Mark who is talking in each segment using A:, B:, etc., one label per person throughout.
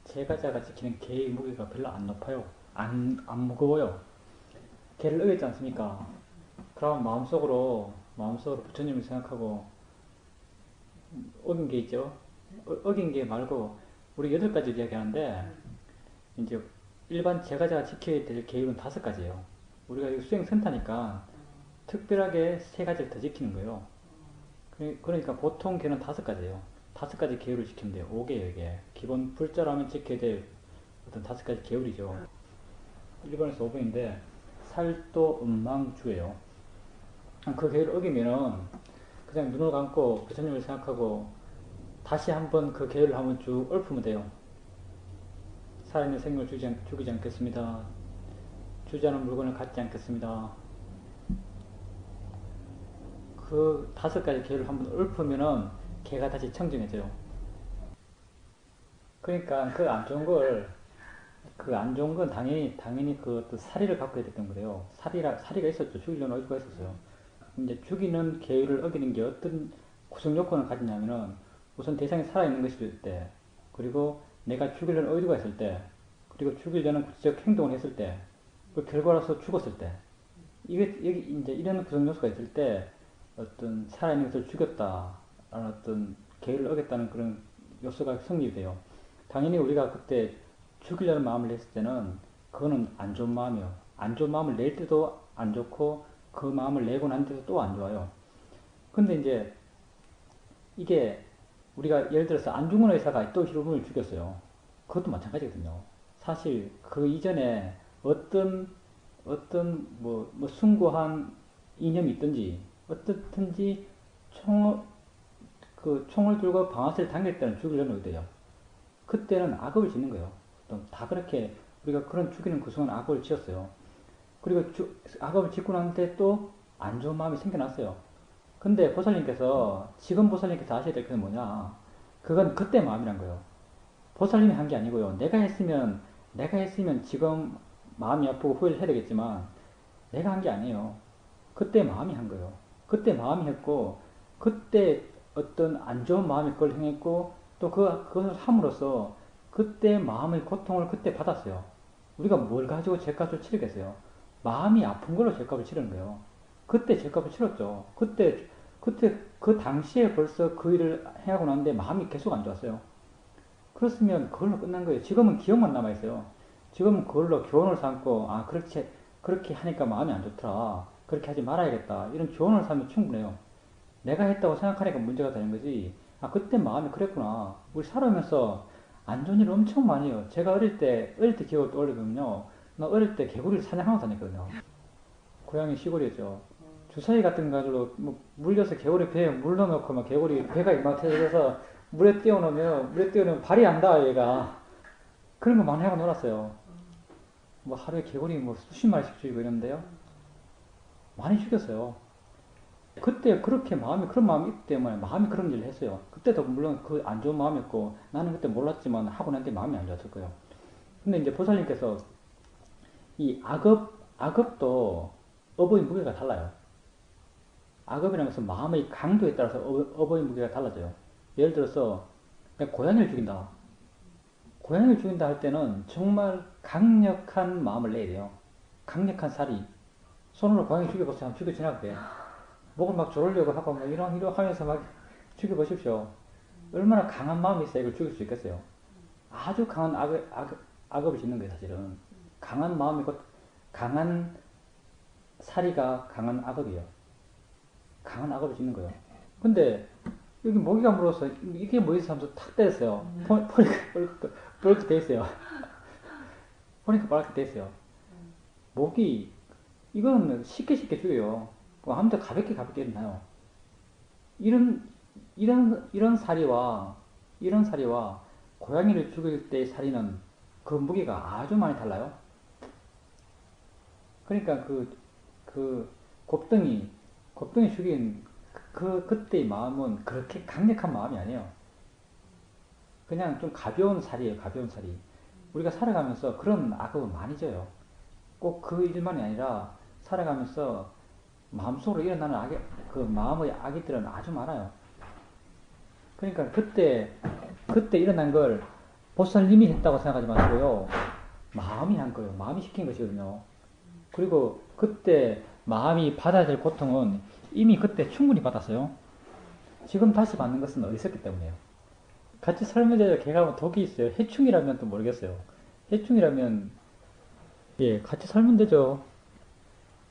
A: 제가자가 지키는 개의 무게가 별로 안 높아요. 안 무거워요. 개를 어겼지 않습니까? 그럼 마음속으로 부처님을 생각하고, 어긴 게 있죠? 어긴 게 말고, 우리 8가지 이야기하는데, 이제 일반 제가자가 지켜야 될 계율은 5가지예요. 우리가 이거 수행센터니까 특별하게 3가지를 더 지키는 거예요. 그러니까 보통 개는 5가지예요. 5가지 계율을 지키면 돼요. 5개예요, 이게. 기본 불자라면 지켜야 될 어떤 5가지 계율이죠. 1번에서 5번인데, 살도 음망주예요. 그 계율을 어기면은 그냥 눈을 감고 부처님을 생각하고 다시 한번 그 계율을 한번 쭉 읊으면 돼요. 살아있는 생명을 죽이지 않겠습니다. 주지 않은 물건을 갖지 않겠습니다. 그 5가지 계율을 한번 읊으면은 개가 다시 청정해져요. 그러니까 그 안 좋은 건 당연히 그 어떤 사리를 갖고 있기 때문에요. 사리가 있었죠. 죽이려는 의도가 있었어요. 이제 죽이는 계율을 어기는 게 어떤 구성 요건을 가지냐면은 우선 대상이 살아있는 것일 때, 그리고 내가 죽이려는 의도가 있을 때, 그리고 죽이려는 구체적 행동을 했을 때, 그 결과로서 죽었을 때, 여기 이제 이런 구성 요소가 있을 때 어떤 살아있는 것을 죽였다라는 어떤 계율을 어겼다는 그런 요소가 성립이 돼요. 당연히 우리가 그때 죽이려는 마음을 냈을 때는 그거는 안 좋은 마음이에요. 안 좋은 마음을 낼 때도 안 좋고 그 마음을 내고 난 때도 또 안 좋아요. 근데 이제 이게 우리가 예를 들어서 안중근 의사가 또 히로부미를 죽였어요. 그것도 마찬가지거든요. 사실 그 이전에 어떤 숭고한 이념이 있든지 어떻든지 총을 들고 방아쇠를 당길 때는 죽이려는 의도예요. 그때는 악업을 짓는 거예요. 다 그렇게 우리가 그런 죽이는 구성은 악업을 지었어요. 그리고 악업을 짓고 나는데 또 안 좋은 마음이 생겨났어요. 근데 지금 보살님께서 아셔야 될 것은 뭐냐? 그건 그때 마음이란 거예요. 보살님이 한 게 아니고요. 내가 했으면 지금 마음이 아프고 후회를 해야 되겠지만, 내가 한 게 아니에요. 그때 마음이 한 거예요. 그때 마음이 했고, 그때 어떤 안 좋은 마음이 그걸 행했고, 또 그것을 함으로써 그때 마음의 고통을 그때 받았어요. 우리가 뭘 가지고 죄값을 치르겠어요? 마음이 아픈 걸로 죄값을 치르는 거예요. 그때 죄값을 치렀죠. 그때 그 당시에 벌써 그 일을 해하고 났는데 마음이 계속 안 좋았어요. 그렇으면 그걸로 끝난 거예요. 지금은 기억만 남아있어요. 지금은 그걸로 교훈을 삼고, 아, 그렇게 하니까 마음이 안 좋더라. 그렇게 하지 말아야겠다. 이런 교훈을 삼으면 충분해요. 내가 했다고 생각하니까 문제가 되는 거지. 아, 그때 마음이 그랬구나. 우리 살아오면서 안 좋은 일을 엄청 많이 해요. 제가 어릴 때 기억을 떠올리면요. 나 어릴 때 개구리를 사냥하고 다녔거든요. 고향이 시골이었죠. 주사위 같은 걸로 뭐 물려서 개구리 배에 물 넣어놓고 막 개구리 배가 이만해져서 물에 띄우면 발이 안다 얘가. 그런 거 많이 하고 놀았어요. 뭐 하루에 개구리 뭐 수십 마리씩 죽이고 이러는데요. 많이 죽였어요. 그때 그런 마음이 있기 때문에 마음이 그런 일을 했어요. 그때도 물론 그 안 좋은 마음이었고 나는 그때 몰랐지만 하고 난 뒤에 마음이 안 좋았을 거예요. 근데 이제 보살님께서 이 악업도 업의 무게가 달라요. 악업이라는 것은 마음의 강도에 따라서 업의 무게가 달라져요. 예를 들어서 내가 고양이를 죽인다. 고양이를 죽인다 할 때는 정말 강력한 마음을 내야 돼요. 강력한 살이. 손으로 고양이 죽여보세요. 한번 죽여지나 그래. 목을 막 조르려고 하고 막 이런 하면서 막 죽여보십시오. 얼마나 강한 마음이 있어야 이걸 죽일 수 있겠어요. 아주 강한 악업을 짓는 거예요, 사실은. 강한 마음이 곧 강한 사리가 강한 악업이에요. 강한 악업을 짓는 거예요. 근데 여기 모기가 물어서 이게 뭐지 하면서 탁 때렸어요. 보니까 벌겋게 돼 있어요. 보니까 빨갛게 돼 있어요. 모기 이거는 쉽게 죽여요. 아무튼 가볍게 일어나요. 이런 사리와 고양이를 죽일 때의 사리는 그 무게가 아주 많이 달라요. 그러니까 그 곱등이 죽인 그때의 마음은 그렇게 강력한 마음이 아니에요. 그냥 좀 가벼운 살이에요, 가벼운 살이. 우리가 살아가면서 그런 악업은 많이 져요. 꼭 그 일만이 아니라 살아가면서 마음속으로 일어나는 그 마음의 악의들은 아주 많아요. 그러니까 그때 일어난 걸 보살님이 했다고 생각하지 마시고요. 마음이 한 거예요. 마음이 시킨 것이거든요. 그리고 그때 마음이 받아야 될 고통은 이미 그때 충분히 받았어요. 지금 다시 받는 것은 어리석기 때문에요. 같이 살면 되죠. 걔가 뭐 독이 있어요. 해충이라면 또 모르겠어요. 해충이라면 예, 같이 살면 되죠.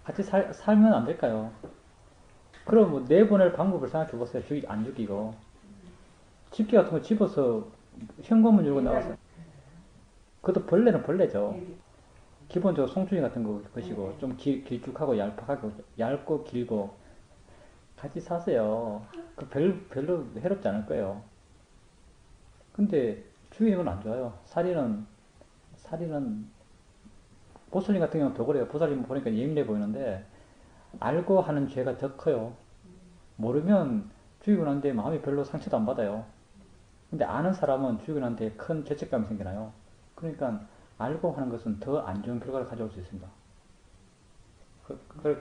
A: 같이 살면 안 될까요? 그럼 뭐 내보낼 방법을 생각해 보세요. 안 죽이고. 집게 같은 거 집어서 현관문 열고 나가서. 그것도 벌레는 벌레죠. 기본적으로 송충이 같은 것이고, 좀 길쭉하고 얇고 길고, 같이 사세요. 별로 해롭지 않을 거예요. 근데 죽이는 건 안 좋아요. 살인은, 보살님 같은 경우는 더 그래요. 보살님 보니까 예민해 보이는데, 알고 하는 죄가 더 커요. 모르면 죽이고 난 뒤에 마음이 별로 상처도 안 받아요. 근데 아는 사람은 죽이고 난 뒤에 큰 죄책감이 생기나요. 그러니까 알고 하는 것은 더 안 좋은 결과를 가져올 수 있습니다.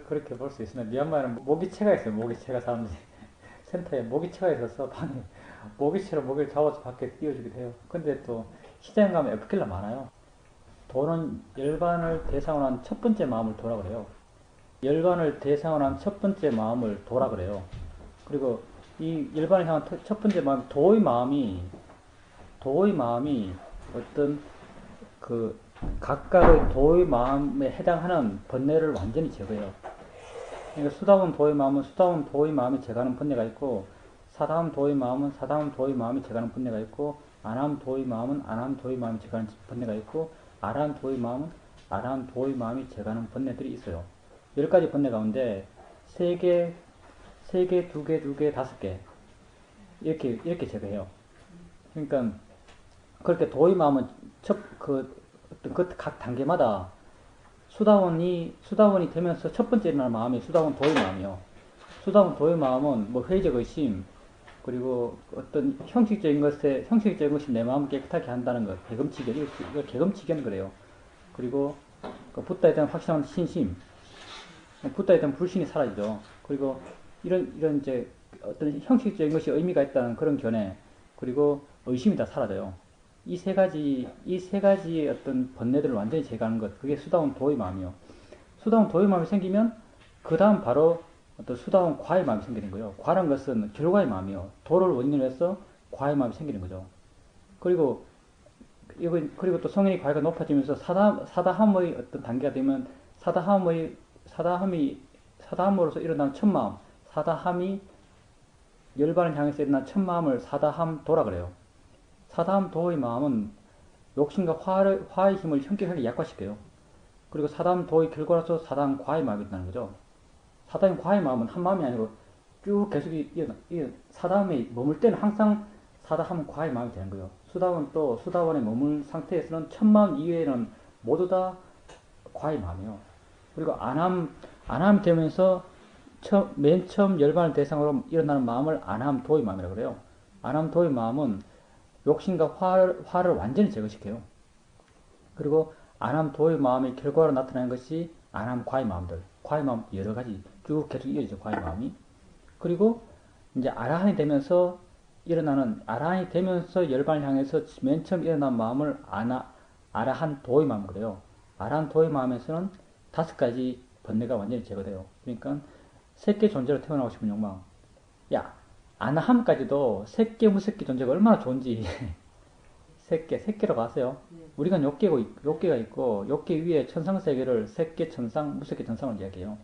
A: 그렇게 볼 수 있습니다. 미얀마에는 모기채가 있어요. 모기채가 사람들이 센터에 모기채가 있어서 방에 모기채로 모기를 잡아서 밖에 띄워주기도 해요. 근데 또 시장 가면 에프킬라 많아요. 도는 열반을 대상으로 한 첫 번째 마음을 도라 그래요. 열반을 대상으로 한 첫 번째 마음을 도라 그래요. 그리고 이 열반을 향한 첫 번째 마음, 도의 마음이 어떤 그 각각의 도의 마음에 해당하는 번뇌를 완전히 제거해요. 그러니까 수다운 도의 마음은 수다운 도의 마음이 제거하는 번뇌가 있고, 사다운 도의 마음은 사다운 도의 마음이 제거하는 번뇌가 있고, 안함 도의 마음은 안함 도의 마음이 제거하는 번뇌가 있고, 아람 도의 마음은 아람 도의 마음이 제거하는 번뇌들이 있어요. 10가지 번뇌 가운데 3개, 2개, 2개, 5개 이렇게 제거해요. 그러니까 그렇게 도의 마음은 각 단계마다 수다원이 되면서 첫 번째 일어나는 마음이 수다원 도의 마음이요. 수다원 도의 마음은 뭐 회의적 의심, 그리고 어떤 형식적인 것이 내 마음을 깨끗하게 한다는 것, 개금치견, 이거 개금치견 그래요. 그리고 그 붓다에 대한 확실한 신심, 붓다에 대한 불신이 사라지죠. 그리고 이런 이제 어떤 형식적인 것이 의미가 있다는 그런 견해, 그리고 의심이 다 사라져요. 이 세 가지의 어떤 번뇌들을 완전히 제거하는 것, 그게 수다운 도의 마음이요. 수다운 도의 마음이 생기면 그 다음 바로 어떤 수다운 과의 마음이 생기는 거예요. 과란 것은 결과의 마음이요. 도를 원인으로 해서 과의 마음이 생기는 거죠. 그리고 또 성인의 과가 높아지면서 사다함의 어떤 단계가 되면 사다함으로서 일어나는 첫마음, 사다함이 열반을 향해서 일어난 첫마음을 사다함 도라 그래요. 사다함 도의 마음은 욕심과 화의 힘을 현격하게 약화시켜요. 그리고 사다함 도의 결과로서 사다함 과의 마음이 있다는 거죠. 사다함 과의 마음은 한 마음이 아니고 쭉 계속 사다함에 머물 때는 항상 사다함 과의 마음이 되는 거예요. 수다원에 머물 상태에서는 첫마음 이외에는 모두 다 과의 마음이에요. 그리고 안함 되면서 맨 처음 열반을 대상으로 일어나는 마음을 안함 도의 마음이라고 그래요. 안함 도의 마음은 욕심과 화를 완전히 제거시켜요. 그리고 안함 도의 마음의 결과로 나타나는 것이 안함 과의 마음들. 과의 마음 여러 가지 쭉 계속 이어지죠. 과의 마음이. 그리고 이제 아라한이 되면서 열반을 향해서 맨 처음 일어난 마음을 아라한 도의 마음 그래요. 아라한 도의 마음에서는 5가지 번뇌가 완전히 제거돼요. 그러니까 새끼 존재로 태어나고 싶은 욕망. 야, 아나함까지도 새끼 무새끼 존재가 얼마나 좋은지 새끼라고 아세요? 우리가 욕계가 있고 욕계 위에 천상세계를 새끼 천상, 무새끼 천상을 이야기해요.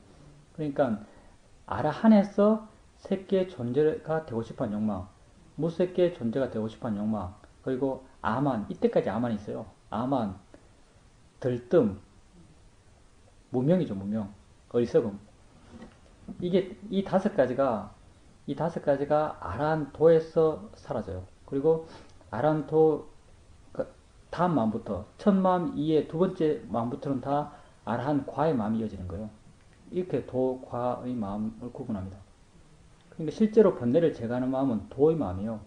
A: 그러니까 아라한에서 새끼의 존재가 되고 싶은 욕망, 무새끼의 존재가 되고 싶은 욕망, 그리고 아만, 이때까지 아만이 있어요. 아만, 들뜸, 무명이죠, 무명, 어리석음. 이 5가지가 아란도에서 사라져요. 그리고 아란도 다음 마음부터 첫 마음 이에 두 번째 마음부터는 다 아라한 과의 마음이 이어지는 거예요. 이렇게 도, 과의 마음을 구분합니다. 그러니까 실제로 번뇌를 제거하는 마음은 도의 마음이에요.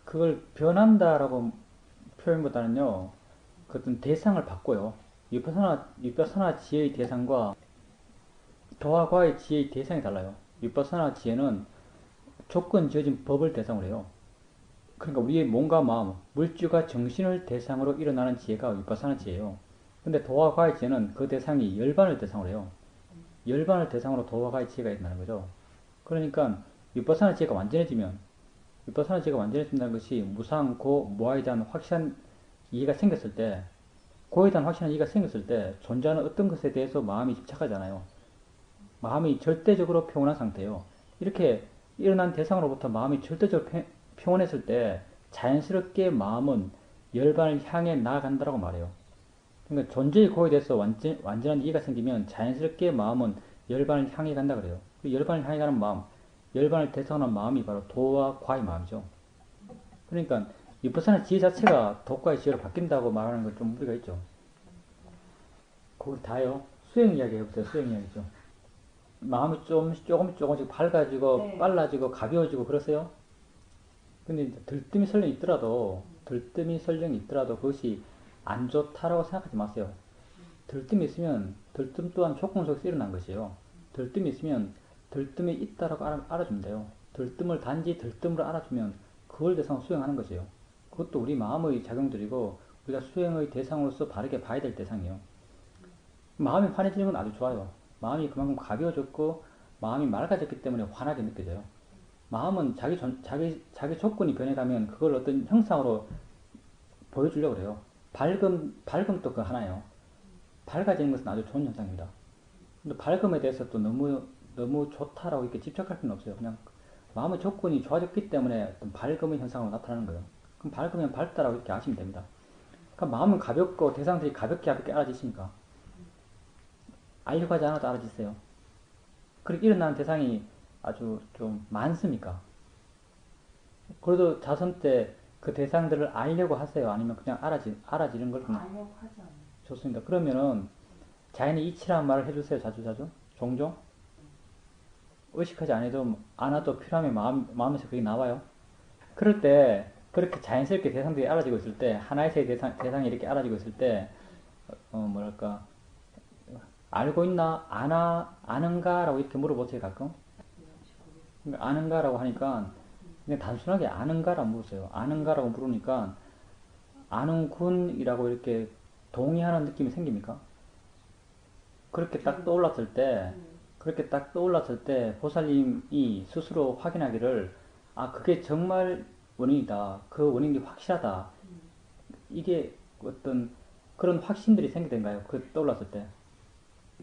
A: 그걸 변한다라고 표현보다는요, 그 어떤 대상을 바꿔요. 위파사나 지혜의 대상과 도와 과의 지혜의 대상이 달라요. 위파사나 지혜는 조건 지어진 법을 대상으로 해요. 그러니까 우리의 몸과 마음, 물질과 정신을 대상으로 일어나는 지혜가 위파사나 지혜예요. 근데 도와 과의 지혜는 그 대상이 열반을 대상으로 해요. 열반을 대상으로 도와 과의 지혜가 있다는 거죠. 그러니까 위파사나 지혜가 완전해지면 위파사나 지혜가 완전해진다는 것이 무상, 고, 무아에 대한 확실한 이해가 생겼을 때 고에 대한 확실한 이해가 생겼을 때 존재하는 어떤 것에 대해서 마음이 집착하잖아요. 마음이 절대적으로 평온한 상태예요. 이렇게 일어난 대상으로부터 마음이 절대적으로 평온했을 때 자연스럽게 마음은 열반을 향해 나아간다고 말해요. 그러니까 존재의 고에 대해서 완전한 이해가 생기면 자연스럽게 마음은 열반을 향해 간다 그래요. 그 열반을 향해 가는 마음, 열반을 대상으로 한 마음이 바로 도와 과의 마음이죠. 그러니까 위퍼사나 지혜 자체가 도과의 지혜로 바뀐다고 말하는 건 좀 무리가 있죠. 거기 다요. 수행 이야기 해보세요. 수행 이야기죠. 마음이 조금씩 밝아지고
B: 네.
A: 빨라지고 가벼워지고 그러세요? 근데 이제 들뜸이 설령이 있더라도 그것이 안 좋다라고 생각하지 마세요. 들뜸이 있으면 들뜸 또한 조건 속에서 일어난 것이에요. 들뜸이 있으면 들뜸이 있다라고 알아주면 돼요. 들뜸을 단지 들뜸으로 알아주면 그걸 대상으로 수행하는 것이에요. 그것도 우리 마음의 작용들이고 우리가 수행의 대상으로서 바르게 봐야 될 대상이에요. 마음이 환해지는 건 아주 좋아요. 마음이 그만큼 가벼워졌고 마음이 맑아졌기 때문에 환하게 느껴져요. 마음은 자기 조건이 변해가면 그걸 어떤 형상으로 보여주려고 그래요. 밝음도 그 하나예요. 밝아지는 것은 아주 좋은 현상입니다. 근데 밝음에 대해서 또 너무 좋다라고 이렇게 집착할 필요는 없어요. 그냥 마음의 조건이 좋아졌기 때문에 어떤 밝음의 현상으로 나타나는 거예요. 그럼 밝으면 밝다라고 이렇게 아시면 됩니다. 그러니까 마음은 가볍고 대상들이 가볍게 알아지시니까 알려고 하지 않아도 알아지세요. 그렇게 일어나는 대상이 아주 좀 많습니까? 그래도 자선 때 그 대상들을 알려고 하세요? 아니면 그냥 알아지는 걸 그냥
B: 알려고 하지 않아요.
A: 좋습니다. 그러면은 자연의 이치라는 말을 해주세요. 자주. 종종. 의식하지 않아도 필요하면 마음에서 그게 나와요. 그럴 때 그렇게 자연스럽게 대상들이 알아지고 있을 때 하나의 대상이 이렇게 알아지고 있을 때 뭐랄까 알고 있나 아는가라고 이렇게 물어보세요. 가끔. 그러니까 아는가라고 하니까 그냥 단순하게 아는가라고 물으세요. 아는가라고 물으니까 아는군이라고 이렇게 동의하는 느낌이 생깁니까? 그렇게 딱 떠올랐을 때 보살님이 스스로 확인하기를 그게 정말 원인이다. 그 원인이 확실하다. 이게 어떤 그런 확신들이 생기던가요? 그 떠올랐을 때.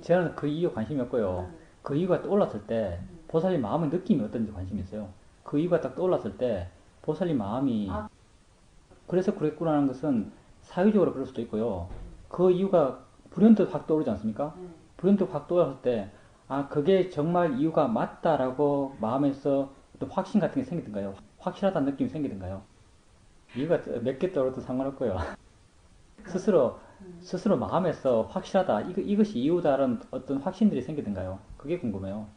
A: 저는 그 이유 관심이 없고요. 그 이유가 떠올랐을 때 보살님 마음의 느낌이 어떤지 관심이 있어요. 그 이유가 딱 떠올랐을 때 보살님 마음이 그래서 그랬구나라는 것은 사유적으로 그럴 수도 있고요. 그 이유가 불현듯 확 떠오르지 않습니까? 불현듯 확 떠올랐을 때 그게 정말 이유가 맞다라고 마음에서 어떤 확신 같은 게 생기던가요? 확실하다는 느낌이 생기던가요? 이유가 몇 개 떠올라도 상관없고요. 스스로 마음에서 확실하다, 이것이 이유다라는 어떤 확신들이 생기던가요? 그게 궁금해요.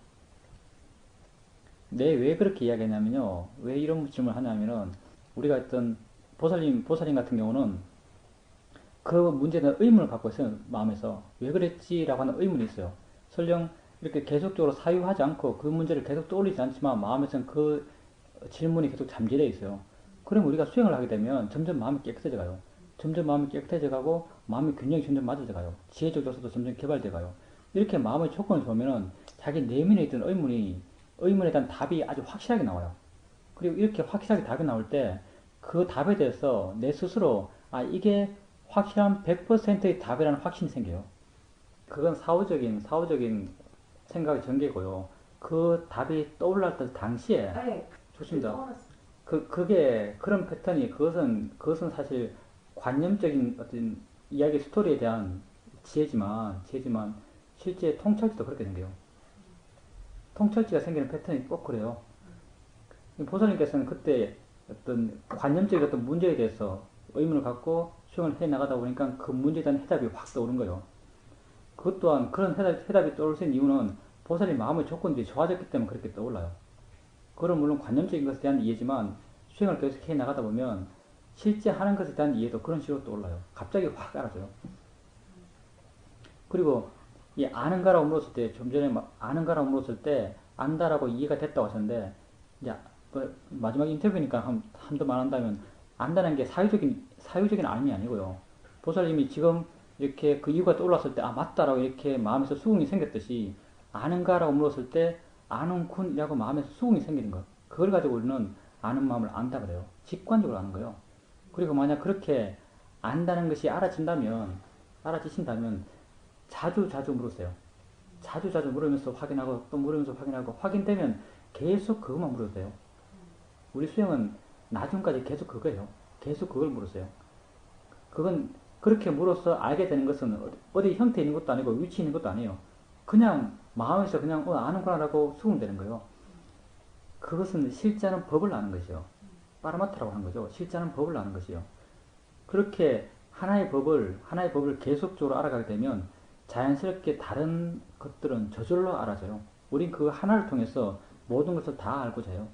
A: 왜 그렇게 이야기하냐면요. 왜 이런 질문을 하냐면은, 우리가 어떤 보살님 같은 경우는 그 문제에 대한 의문을 갖고 있어요. 마음에서. 왜 그랬지라고 하는 의문이 있어요. 설령 이렇게 계속적으로 사유하지 않고 그 문제를 계속 떠올리지 않지만 마음에서는 그 질문이 계속 잠재되어 있어요. 그럼 우리가 수행을 하게 되면 점점 마음이 깨끗해져 가요. 점점 마음이 깨끗해져 가고 마음의 균형이 점점 맞아져 가요. 지혜적 요소도 점점 개발돼 가요. 이렇게 마음의 조건을 보면은 자기 내면에 있던 의문에 대한 답이 아주 확실하게 나와요. 그리고 이렇게 확실하게 답이 나올 때 그 답에 대해서 내 스스로 이게 확실한 100%의 답이라는 확신이 생겨요. 그건 사후적인 생각의 전개고요. 그 답이 떠올랐던 당시에
B: 네,
A: 좋습니다. 그게 그런 패턴이 그것은 사실 관념적인 어떤 이야기 스토리에 대한 지혜지만 실제 통찰지도 그렇게 생겨요. 통찰지가 생기는 패턴이 꼭 그래요. 보살님께서는 그때 어떤 관념적인 어떤 문제에 대해서 의문을 갖고 수행을 해 나가다 보니까 그 문제에 대한 해답이 확 떠오른 거예요. 그것 또한 그런 해답이 떠올 수 있는 이유는 보살님 마음의 조건들이 좋아졌기 때문에 그렇게 떠올라요. 그건 물론 관념적인 것에 대한 이해지만 수행을 계속 해 나가다 보면 실제 하는 것에 대한 이해도 그런 식으로 떠올라요. 갑자기 확 알아져요. 그리고 이 아는가라고 물었을 때, 좀 전에 아는가라고 물었을 때 안다라고 이해가 됐다고 하셨는데 이제 뭐 마지막 인터뷰니까 한더 말한다면 안다는 게 사유적인 알미 아니고요. 보살님이 지금 이렇게 그 이유가 떠올랐을 때 아 맞다라고 이렇게 마음에서 수긍이 생겼듯이 아는가라고 물었을 때 아는군이라고 마음에서 수긍이 생기는 것. 그걸 가지고 우리는 아는 마음을 안다 그래요. 직관적으로 아는 거예요. 그리고 만약 그렇게 안다는 것이 알아지신다면 자주 물으세요. 자주 물으면서 확인하고 또 물으면서 확인하고 확인되면 계속 그것만 물어도 돼요. 우리 수행은 나중까지 계속 그거예요. 계속 그걸 물으세요. 그건 그렇게 물어서 알게 되는 것은 어디 형태 있는 것도 아니고 위치 있는 것도 아니에요. 그냥 마음에서 그냥 아는구나라고 수긍되는 거예요. 그것은 실제는 법을 아는 것이요. 빠르마트라고 하는 거죠. 실제는 법을 아는 것이요. 그렇게 하나의 법을 계속적으로 알아가게 되면 자연스럽게 다른 것들은 저절로 알아져요. 우린 그 하나를 통해서 모든 것을 다 알고자 해요.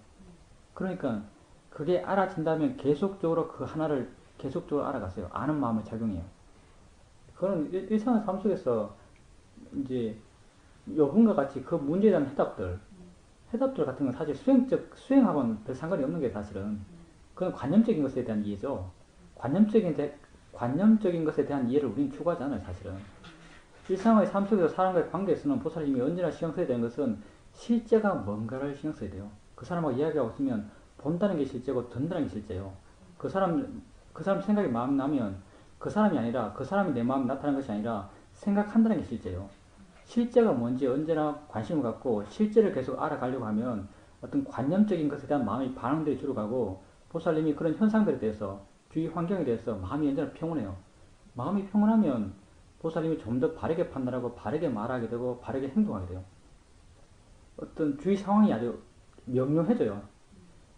A: 그러니까 그게 알아진다면 계속적으로 그 하나를 계속적으로 알아갔어요. 아는 마음의 작용이에요. 그거는 일상의 삶 속에서 이제 요번과 같이 그 문제에 대한 해답들 같은 건 사실 수행하고는 별 상관이 없는 게 사실은 그건 관념적인 것에 대한 이해죠. 관념적인 것에 대한 이해를 우리는 추구하지 않아요, 사실은. 일상의 삶 속에서 사람과의 관계에서는 보살님이 언제나 신경 써야 되는 것은 실제가 뭔가를 신경 써야 돼요. 그 사람하고 이야기하고 있으면 본다는 게 실제고 듣는다는 게 실제예요. 그 사람 생각이 마음 나면 그 사람이 아니라 그 사람이 내 마음에 나타나는 것이 아니라 생각한다는 게 실제예요. 실제가 뭔지 언제나 관심을 갖고 실제를 계속 알아가려고 하면 어떤 관념적인 것에 대한 마음의 반응들이 줄어가고 보살님이 그런 현상들에 대해서 주위 환경에 대해서 마음이 언제나 평온해요. 마음이 평온하면 보살님이 좀 더 바르게 판단하고 바르게 말하게 되고 바르게 행동하게 돼요. 어떤 주위 상황이 아주 명료해져요.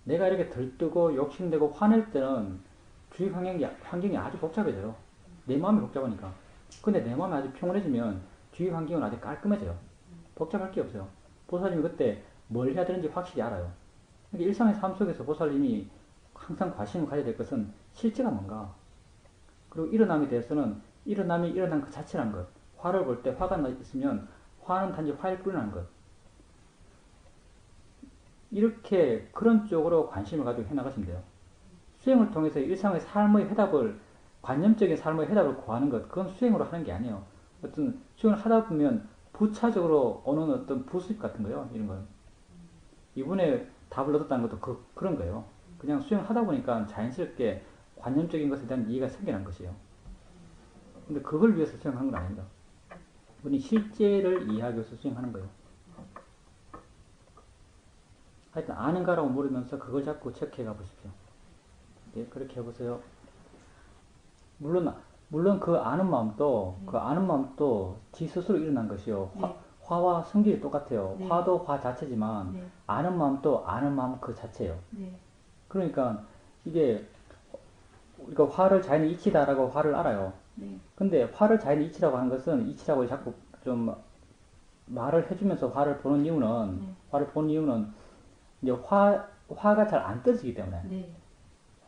A: 내가 이렇게 들뜨고 욕심내고 화낼 때는 주위 환경이 아주 복잡해져요. 내 마음이 복잡하니까. 근데 내 마음이 아주 평온해지면 주위 환경은 아주 깔끔해져요. 복잡할 게 없어요. 보살님이 그때 뭘 해야 되는지 확실히 알아요. 그러니까 일상의 삶 속에서 보살님이 항상 관심을 가져야 될 것은 실제가 뭔가, 그리고 일어남에 대해서는 일어남이 일어난 그 자체라는 것. 화를 볼 때 화가 있으면 화는 단지 화일 뿐이라는 것. 이렇게 그런 쪽으로 관심을 가지고 해나가시면 돼요. 수행을 통해서 일상의 삶의 해답을, 관념적인 삶의 해답을 구하는 것, 그건 수행으로 하는 게 아니에요. 어떤 수행을 하다 보면 부차적으로 오는 어떤 부수입 같은 거요. 이런 건. 이번에 답을 얻었다는 것도 그런 거예요. 그냥 수행하다 보니까 자연스럽게 관념적인 것에 대한 이해가 생겨난 것이에요. 근데 그걸 위해서 수행하는 건 아닙니다. 우리 실제를 이해하기 위해서 수행하는 거예요. 하여튼 아는가라고 물으면서 그걸 자꾸 체크해 가 보십시오. 네, 그렇게 해보세요. 물론 그 아는 마음도 지 스스로 일어난 것이요. 화와 성질이 똑같아요. 화도 화 자체지만 아는 마음도 아는 마음 그 자체예요. 그러니까 이게 우리가 화를 자연의 이치다라고 화를 알아요. 근데 화를 자연의 이치라고 하는 것은 이치라고 자꾸 좀 말을 해주면서 화를 보는 이유는 이제 화가 잘 안 떨어지기 때문에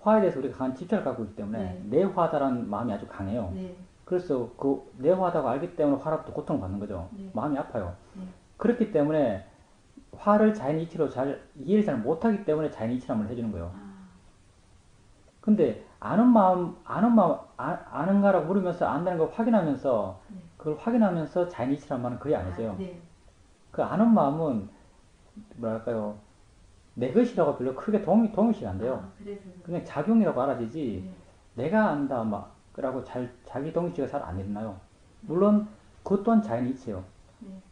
A: 화에 대해서 우리가 강한 집착을 갖고 있기 때문에 내 화다라는 마음이 아주 강해요. 그래서 그 내 화다고 알기 때문에 화로부터 고통을 받는 거죠. 마음이 아파요. 그렇기 때문에 화를 자연의 이치로 이해를 잘 못하기 때문에 자연의 이치라는 걸 해주는 거예요. 근데 아는가라고 물으면서 안다는 걸 확인하면서 그걸 확인하면서 자연의 이치라는 말은 거의 안 해줘요. 그 아는 마음은 뭐랄까요, 내 것이라고 별로 크게 동의시가 안 돼요. 그냥 작용이라고 알아지지 내가 안다 라고 자기 동의시가 잘 안 일어나요. 물론 그것 또한 자연의 이치예요.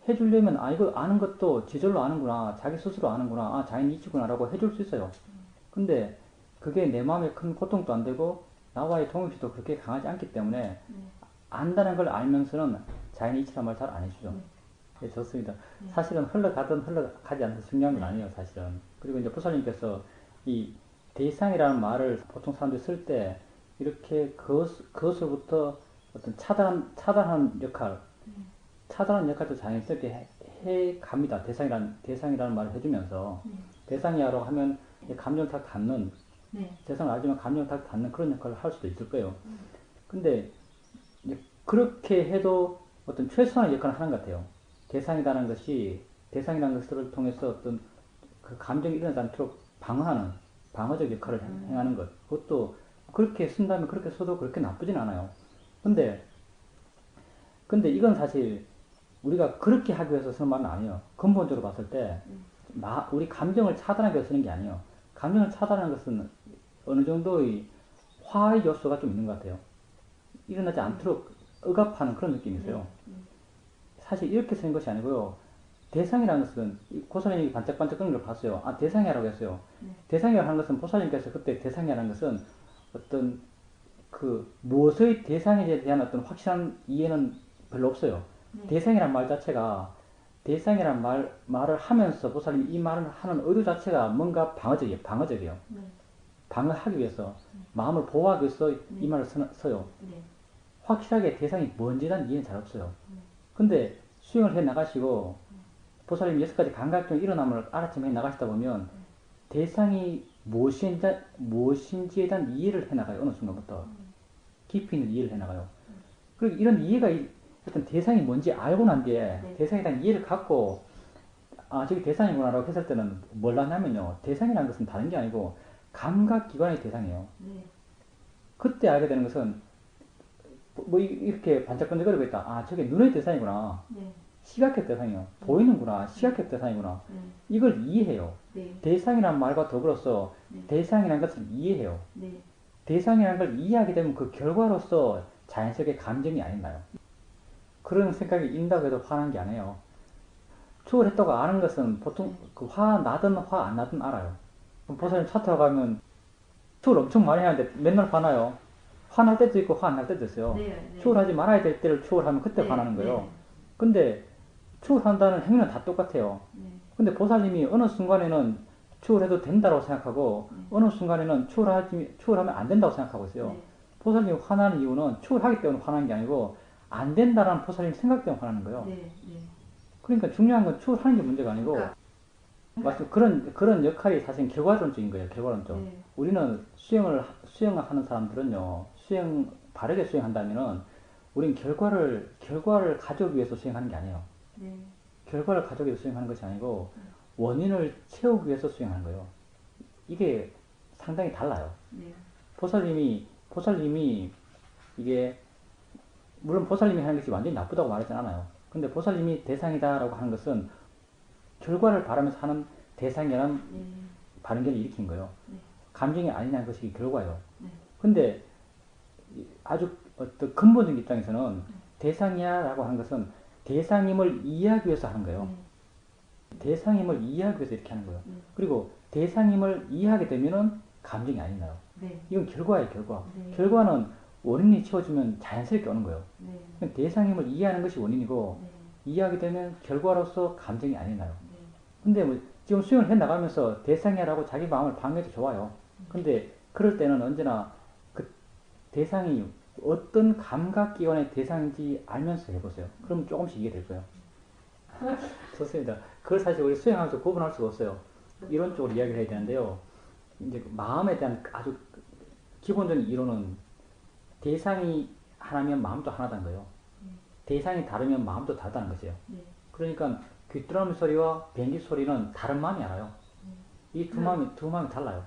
A: 해주려면 이거 아는 것도 지절로 아는구나, 자기 스스로 아는구나, 자연의 이치구나 라고 해줄 수 있어요. 근데 그게 내 마음에 큰 고통도 안 되고 나와의 동의시도 그렇게 강하지 않기 때문에 안다는 걸 알면서는 자연의 이치란 말 잘 안 해주죠. 네, 좋습니다. 사실은 흘러가든 흘러가지 않든 중요한 건 아니에요, 사실은. 그리고 이제 부사님께서 이 대상이라는 말을 보통 사람들이 쓸 때 이렇게 그것으로부터 어떤 차단하는 역할도 자연스럽게 해 갑니다. 대상이라는 말을 해주면서 대상이라고 하면 감정을 딱 닿는, 대상을 알지만 감정을 딱 닿는 그런 역할을 할 수도 있을 거예요. 근데 그렇게 해도 어떤 최소한의 역할을 하는 것 대상이라는 것을 통해서 어떤 그 감정이 일어나지 않도록 방어하는, 방어적 역할을 행하는 것. 그것도 그렇게 쓴다면 그렇게 써도 그렇게 나쁘진 않아요. 근데, 근데 이건 사실 우리가 그렇게 하기 위해서 쓰는 말은 아니에요. 근본적으로 봤을 때, 우리 감정을 차단하기 위해서 쓰는 게 아니에요. 감정을 차단하는 것은 어느 정도의 화의 요소가 좀 있는 것 같아요. 일어나지 않도록 억압하는 그런 느낌이 있어요. 사실 이렇게 쓰는 것이 아니고요. 대상이라는 것은 고사님이 반짝반짝 끄는 걸 봤어요. 아, 대상이라고 했어요. 대상이라고 하는 것은 보살님께서 그때 대상이라는 것은 어떤 그 무엇의 대상에 대한 어떤 확실한 이해는 별로 없어요. 대상이란 말 자체가 대상이란 말을 하면서 보살님이 이 말을 하는 의도 자체가 뭔가 방어적이에요. 방어적이에요. 방어하기 위해서 마음을 보호하기 위해서 이 말을 써요. 확실하게 대상이 뭔지에 대한 이해는 잘 없어요. 근데 수행을 해 나가시고 보살님 6가지 감각적 일어남을 알아차며 해 나가시다 보면 대상이 무엇인지에 대한 이해를 해 나가요. 어느 순간부터 깊이 있는 이해를 해 나가요. 그리고 이런 이해가 어떤 대상이 뭔지 알고 난 뒤에 대상에 대한 이해를 갖고 아 저기 대상이구나라고 했을 때는 뭘 하냐면요. 대상이라는 것은 다른 게 아니고 감각기관의 대상이에요. 그때 알게 되는 것은 뭐 이렇게 반짝반짝거리고 있다. 아 저게 눈의 대상이구나. 시각적 대상이요. 보이는구나. 시각적 대상이구나. 이걸 이해해요. 대상이란 말과 더불어서 대상이라는 것을 이해해요. 대상이라는 걸 이해하게 되면 그 결과로서 자연스럽게 감정이 안 있나요? 그런 생각이 있다고 해도 화난 게 아니에요. 추월했다고 아는 것은 보통 그 화 나든 화 안 나든 알아요. 그럼 보살님 차 타고 가면 추월 엄청 많이 하는데 맨날 화나요. 화날 때도 있고 화 안 날 때도 있어요. 추월하지 말아야 될 때를 추월하면 그때 화나는 거예요. 근데 추월한다는 행위는 다 똑같아요. 근데 보살님이 어느 순간에는 추월해도 된다고 생각하고 어느 순간에는 추월하면 안 된다고 생각하고 있어요. 보살님이 화나는 이유는 추월하기 때문에 화나는 게 아니고 안 된다라는 보살님 생각 때문에 화나는 거예요. 그러니까 중요한 건 추월하는 게 문제가 아니고 맞습니다. 그런 역할이 사실 결과론적인 거예요. 결과론적. 우리는 수행을 하는 사람들은요. 바르게 수행한다면은 우린 결과를 가져오기 위해서 수행하는 게 아니에요. 결과를 가져오기 위해서 수행하는 것이 아니고 원인을 채우기 위해서 수행하는 거예요. 이게 상당히 달라요. 보살님이 이게 물론 보살님이 하는 것이 완전히 나쁘다고 말하진 않아요. 근데 보살님이 대상이다라고 하는 것은 결과를 바라면서 하는 대상이라는 반응견을 일으킨 거예요. 감정이 아니냐는 것이 결과예요. 근데 아주 어떤 근본적인 입장에서는 대상이야라고 하는 것은 대상임을 이해하기 위해서 하는 거예요. 대상임을 이해하기 위해서 이렇게 하는 거예요. 그리고 대상임을 이해하게 되면은 감정이 안 나요. 이건 결과예요, 결과. 결과는 원인이 채워지면 자연스럽게 오는 거예요. 대상임을 이해하는 것이 원인이고 이해하게 되면 결과로서 감정이 안 나요. 근데 뭐 지금 수행을 해 나가면서 대상이야라고 자기 마음을 방해해도 좋아요. 근데 그럴 때는 언제나 그 대상이 어떤 감각기관의 대상인지 알면서 해보세요. 그럼 조금씩 이해될 거예요. 좋습니다. 그걸 사실 우리 수행하면서 구분할 수가 없어요. 이론적으로 이야기를 해야 되는데요. 이제 마음에 대한 아주 기본적인 이론은 대상이 하나면 마음도 하나다는 거예요. 대상이 다르면 마음도 다르다는 것이에요. 그러니까 귀뚜라미 소리와 비행기 소리는 다른 마음이 알아요. 이 두 마음이 달라요.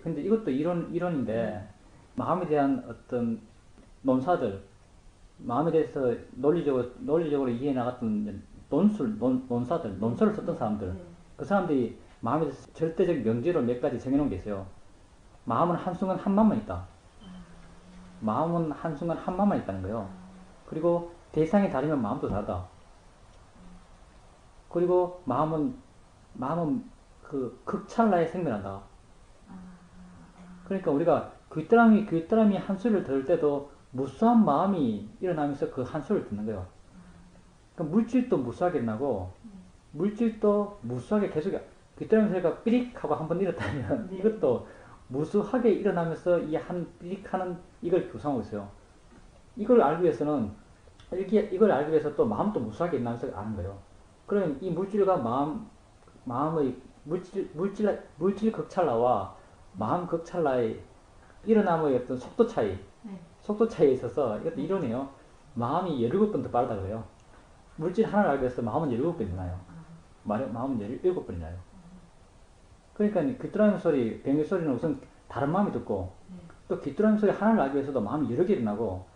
A: 근데 이것도 이론인데 마음에 대한 어떤 논사들, 마음에 대해서 논리적으로 이해해 나갔던 논설을 썼던 사람들, 그 사람들이 마음에 대해서 절대적 명제로 몇 가지 정해놓은 게 있어요. 마음은 한순간 한 마음만 있다. 마음은 한순간 한 마음만 있다는 거예요. 그리고 대상이 다르면 마음도 다르다. 그리고 마음은 그 극찰나에 생겨난다. 그러니까 우리가 귀뚜라미 한 소리를 들을 때도 무수한 마음이 일어나면서 그 한 소리를 듣는 거예요. 그러니까 물질도 무수하게 일어나고 물질도 무수하게 계속 귀뚜라미 소리가 삐릭 하고 한번 일었다면 이것도 무수하게 일어나면서 이 한 삐릭 하는 이걸 구성하고 있어요. 이걸 알기 위해서 또 마음도 무수하게 일어나면서 아는 거예요. 그러면 이 물질과 마음의 물질 극찰나와 마음 극찰나의 일어남의 어떤 속도 차이에 있어서 이것도 이론이에요. 마음이 17번 더 빠르다 그래요. 물질 하나를 알기 위해서 마음은 17번 일어나요. 마음은 17번 일어나요. 그러니까 귀뚜라미 소리, 뱅이 소리는 우선 다른 마음이 듣고 또 귀뚜라미 소리 하나를 알기 위해서도 마음이 여러 개 일어나고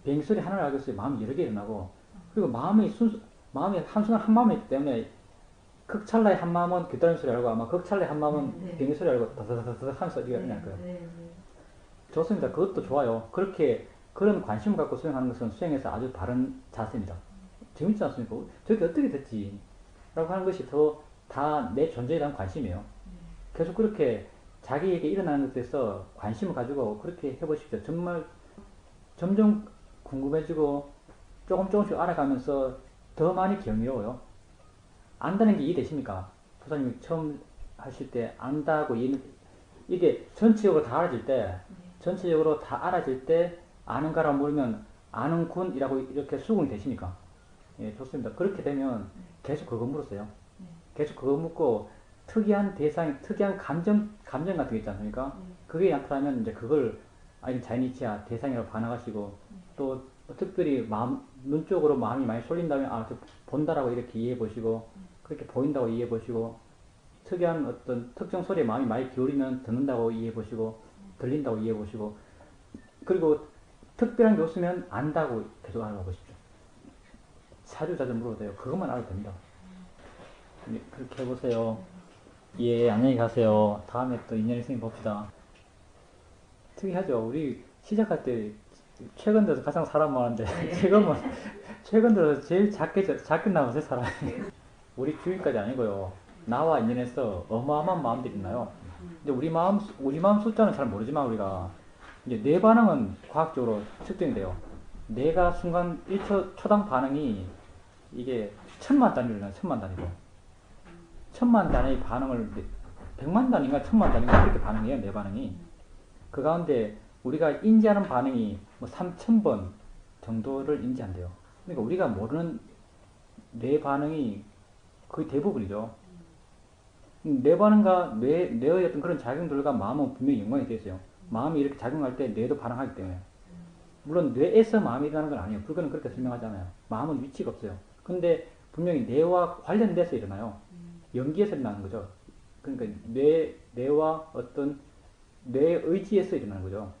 A: 뱅이 소리 하나를 알기 위해서 마음이 여러 개 일어나고 그리고 마음이 한순간 한 마음이기 때문에 극찰나의 한 마음은 귀뚜라미 소리 알고 아마 극찰나의 한 마음은 뱅이 소리 알고 다다다다닥 하면서 이게 일어날 거예요. 좋습니다. 그것도 좋아요. 그런 관심을 갖고 수행하는 것은 수행에서 아주 바른 자세입니다. 재밌지 않습니까? 저게 어떻게 됐지? 라고 하는 것이 다 내 존재에 대한 관심이에요. 계속 그렇게 자기에게 일어나는 것에서 관심을 가지고 그렇게 해보십시오. 정말 점점 궁금해지고 조금씩 알아가면서 더 많이 경이로워요. 안다는 게 이해되십니까? 부사님이 처음 하실 때 안다고 이게 전체적으로 다 알아질 때 아는가라고 물으면 아는군이라고 이렇게 수긍이 되십니까? 예, 좋습니다. 그렇게 되면 계속 그거 물었어요. 계속 그거 묻고 특이한 감정 같은 게 있지 않습니까? 그게 나타나면 이제 그걸 자이니치야 대상이라고 반응하시고 또 특별히 눈 쪽으로 마음이 많이 쏠린다면 저 본다라고 이렇게 이해해 보시고 그렇게 보인다고 이해해 보시고 특이한 어떤 특정 소리에 마음이 많이 기울이면 듣는다고 이해해 보시고 들린다고 이해해 보시고 그리고 특별한 게 없으면 안다고 계속 알아봐 보십시오. 자주 물어도 돼요. 그것만 알아도 됩니다. 네, 그렇게 해보세요. 예, 안녕히 가세요. 다음에 또 인연이 생겨 봅시다. 특이하죠. 우리 시작할 때 최근 들어서 가장 사람 많은데 최근 들어서 제일 작게 나오세요 사람이. 우리 주위까지 아니고요. 나와 인연해서 어마어마한 마음들이 있나요. 근데 우리 마음 숫자는 잘 모르지만 우리가 이제 뇌 반응은 과학적으로 측정이 돼요. 뇌가 순간 1초 초당 반응이 이게 1000만 단위로 나요. 1000만 단위로. 1000만 단위의 반응을 100만 단위인가 1000만 단위인가 그렇게 반응해요. 뇌 반응이. 그 가운데 우리가 인지하는 반응이 뭐 3000번 정도를 인지한대요. 그러니까 우리가 모르는 뇌 반응이 거의 대부분이죠. 뇌 반응과 뇌의 어떤 그런 작용들과 마음은 분명히 연관이 되어 있어요. 마음이 이렇게 작용할 때 뇌도 반응하기 때문에. 물론 뇌에서 마음이 일어나는 건 아니에요. 불교는 그렇게 설명하잖아요. 마음은 위치가 없어요. 근데 분명히 뇌와 관련돼서 일어나요. 연기에서 일어나는 거죠. 그러니까 뇌와 어떤 뇌의 의지에서 일어나는 거죠.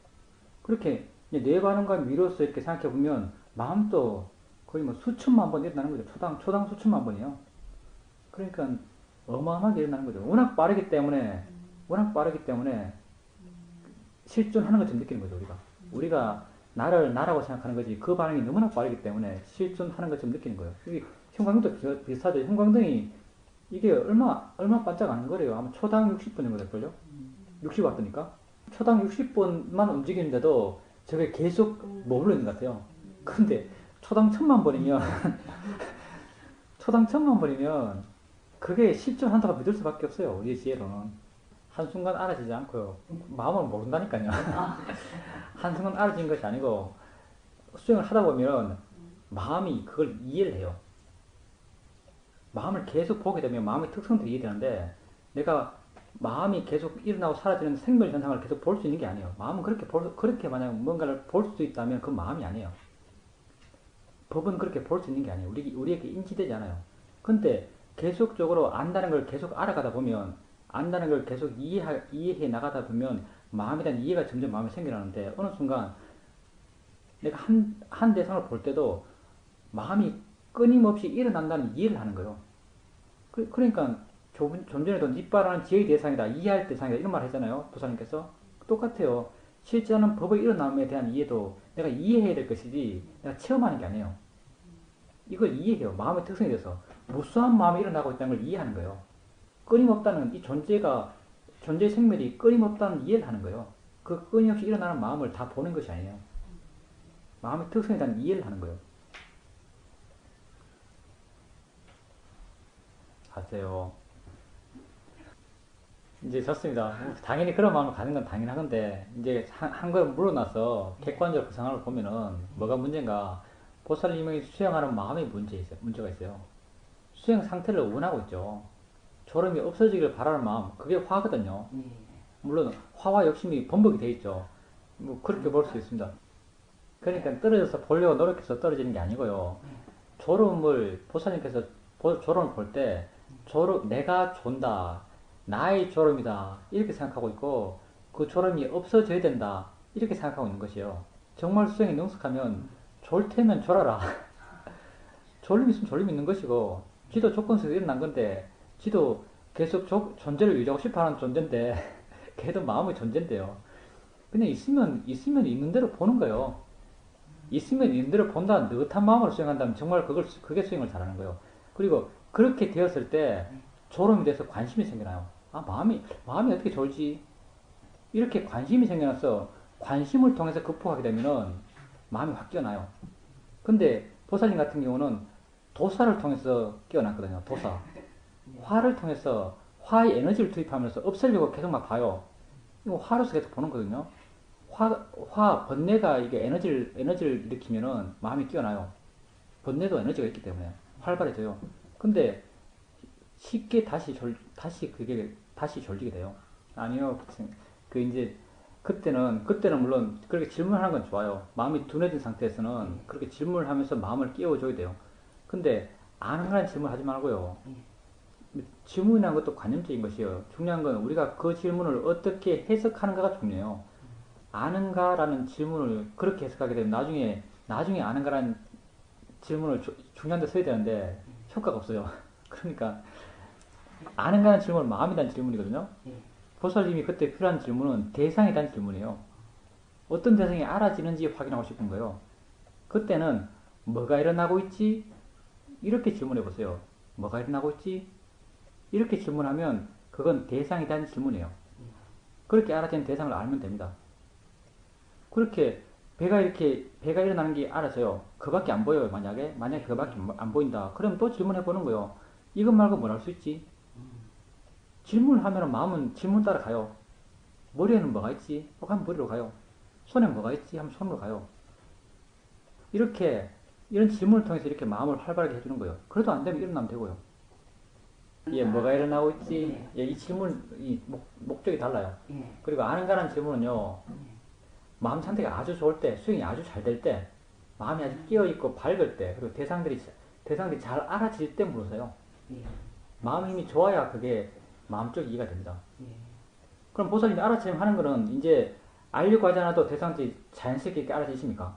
A: 그렇게 뇌 반응과 미로서 이렇게 생각해 보면 마음도 거의 뭐 수천만 번 일어나는 거죠. 초당 수천만 번이요. 그러니까 어마어마하게 일어나는 거죠. 워낙 빠르기 때문에 실존하는 것처럼 느끼는 거죠. 우리가 나라고 생각하는 거지 그 반응이 너무나 빠르기 때문에 실존하는 것처럼 느끼는 거예요. 형광등도 비슷하죠. 형광등이 이게 얼마 반짝 안 거려요. 아마 초당 60분 정도 될걸요? 60W니까. 초당 60번만 움직이는데도 저게 계속 머물러 있는 것 같아요. 근데 초당 1000만 번이면 그게 실존한다고 믿을 수밖에 없어요. 우리의 지혜로는. 한순간 알아지지 않고요. 마음을 모른다니까요. 한순간 알아진 것이 아니고 수행을 하다 보면 마음이 그걸 이해를 해요. 마음을 계속 보게 되면 마음의 특성들이 이해되는데 내가 마음이 계속 일어나고 사라지는 생멸 현상을 계속 볼 수 있는 게 아니에요. 마음은 그렇게 만약 뭔가를 볼 수 있다면 그건 마음이 아니에요. 법은 그렇게 볼 수 있는 게 아니에요. 우리에게 인지되지 않아요. 근데 계속적으로 안다는 걸 계속 알아가다 보면 안다는 걸 계속 이해해 나가다 보면 마음에 대한 이해가 점점 마음에 생겨나는데 어느 순간 내가 한 대상을 볼 때도 마음이 끊임없이 일어난다는 이해를 하는 거예요. 그러니까 좀 전에도 니빠라는 지혜의 대상이다, 이해할 대상이다 이런 말 했잖아요. 부사님께서. 똑같아요. 실제하는 법의 일어남에 대한 이해도 내가 이해해야 될 것이지 내가 체험하는 게 아니에요. 이걸 이해해요. 마음의 특성에 대해서. 무수한 마음이 일어나고 있다는 걸 이해하는 거예요. 끊임없다는 이 존재의 생멸이 끊임없다는 이해를 하는 거예요. 그 끊임없이 일어나는 마음을 다 보는 것이 아니에요. 마음의 특성에 대한 이해를 하는 거예요. 하세요. 이제 좋습니다. 당연히 그런 마음을 가는 건 당연하건데 이제 한 걸 물어나서 객관적으로 그 상황을 보면은 뭐가 문제인가? 보살님이 수행하는 마음의 문제가 있어요. 수행 상태를 원하고 있죠. 졸음이 없어지길 바라는 마음, 그게 화거든요. 물론 화와 욕심이 번복이 돼 있죠. 뭐 그렇게 볼 수 있습니다. 그러니까 떨어져서 보려고 노력해서 떨어지는 게 아니고요. 보살님께서 졸음을 볼 때 내가 존다, 나의 졸음이다. 이렇게 생각하고 있고, 그 졸음이 없어져야 된다. 이렇게 생각하고 있는 것이요. 정말 수행에 능숙하면, 졸 테면 졸아라. 졸림 있으면 졸림 있는 것이고, 지도 조건 속에서 일어난 건데, 지도 계속 존재를 유지하고 싶어 하는 존재인데, 걔도 마음의 존재인데요. 그냥 있으면 있는 대로 보는 거예요. 있으면 있는 대로 본다, 느긋한 마음으로 수행한다면 정말 그게 수행을 잘하는 거예요. 그리고 그렇게 되었을 때 졸음이 돼서 관심이 생겨나요. 아, 마음이 어떻게 졸지? 이렇게 관심이 생겨나서 관심을 통해서 극복하게 되면은 마음이 확 깨어나요. 근데 보살님 같은 경우는 도사를 통해서 깨어났거든요. 도사. 화를 통해서 화의 에너지를 투입하면서 없애려고 계속 막 봐요. 이거 화로서 계속 보는 거거든요. 번뇌가 이게 에너지를 일으키면은 마음이 깨어나요. 번뇌도 에너지가 있기 때문에 활발해져요. 근데 쉽게 다시 졸지게 돼요. 아니요. 이제 그때는 물론 그렇게 질문하는 건 좋아요. 마음이 둔해진 상태에서는 그렇게 질문을 하면서 마음을 깨워줘야 돼요. 근데 아는 거란 질문 하지 말고요. 질문이라는 것도 관념적인 것이에요. 중요한 건 우리가 그 질문을 어떻게 해석하는가가 중요해요. 아는가라는 질문을 그렇게 해석하게 되면 나중에 아는가라는 질문을 중요한 데 써야 되는데 효과가 없어요. 그러니까 아는가라는 질문은 마음에 대한 질문이거든요. 보살님이 그때 필요한 질문은 대상에 대한 질문이에요. 어떤 대상이 알아지는지 확인하고 싶은 거예요. 그때는 뭐가 일어나고 있지? 이렇게 질문해 보세요. 뭐가 일어나고 있지? 이렇게 질문하면 그건 대상에 대한 질문이에요. 그렇게 알아지는 대상을 알면 됩니다. 그렇게 배가 일어나는 게 알아져요. 그밖에 안 보여요. 만약에 그밖에 안 보인다. 그럼 또 질문해 보는 거예요. 이것 말고 뭘 할 수 있지? 질문을 하면 마음은 질문 따라 가요. 머리에는 뭐가 있지? 하면 머리로 가요. 손에 뭐가 있지? 하면 손으로 가요. 이런 질문을 통해서 이렇게 마음을 활발하게 해주는 거예요. 그래도 안 되면 일어나면 되고요. 예, 뭐가 일어나고 있지? 예, 이 목적이 달라요. 그리고 아는가라는 질문은요, 마음 상태가 아주 좋을 때, 수행이 아주 잘 될 때, 마음이 아주 깨어있고 밝을 때, 그리고 대상들이 잘 알아질 때 물으세요. 마음 힘이 좋아야 그게 마음적 이해가 됩니다. 그럼 보살님이 알아차림 하는 거는 이제 알려고 하지 않아도 대상들이 자연스럽게 이렇게 알아지십니까?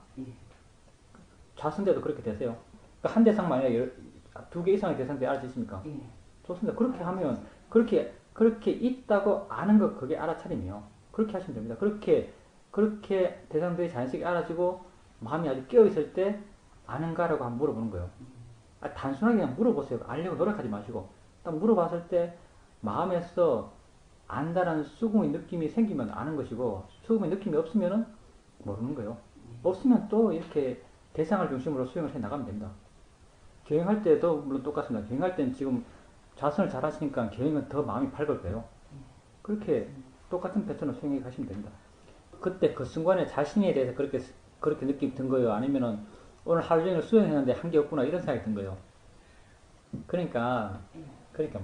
A: 좌선대도 그렇게 되세요. 그러니까 한 대상만 아니라 두 개 이상의 대상들이 알아지십니까? 좋습니다. 그렇게 하면, 그렇게 있다고 아는 거, 그게 알아차림이요. 그렇게 하시면 됩니다. 그렇게 대상들이 자연스럽게 알아지고, 마음이 아주 깨어있을 때, 아는가라고 한번 물어보는 거예요. 단순하게 그냥 물어보세요. 알려고 노력하지 마시고. 딱 물어봤을 때, 마음에서 안다라는 수긍의 느낌이 생기면 아는 것이고, 수긍의 느낌이 없으면 모르는 거예요. 없으면 또 이렇게 대상을 중심으로 수행을 해 나가면 됩니다. 경영할 때도 물론 똑같습니다. 경영할 때는 지금 좌선을 잘 하시니까 경영은 더 마음이 밝을 거예요. 그렇게 똑같은 패턴으로 수행해 가시면 됩니다. 그때 그 순간에 자신에 대해서 그렇게 느낌이 든 거예요? 아니면은 오늘 하루 종일 수행했는데 한 게 없구나 이런 생각이 든 거예요? 그러니까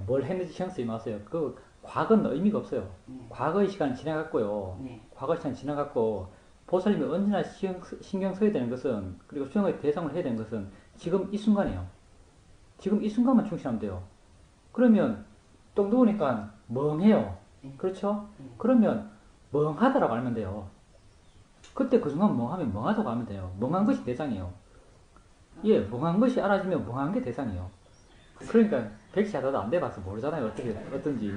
A: 뭘 했는지 신경 쓰지 마세요. 그 과거는 의미가 없어요. 과거의 시간은 지나갔고요. 과거 시간 지나갔고 보살님이 언제나 신경 써야 되는 것은, 그리고 수행의 대상을 해야 되는 것은 지금 이 순간이에요. 지금 이 순간만 충실하면 돼요. 그러면 똥 누우니까 멍해요. 그렇죠? 그러면 멍하다라고 알면 돼요. 그때 그 순간 멍하면 멍하다고 하면 돼요. 멍한 것이 대상이에요. 예, 멍한 것이 알아지면 멍한 게 대상이에요. 그러니까 백시 하다도 안 돼봐서 모르잖아요. 어떤지.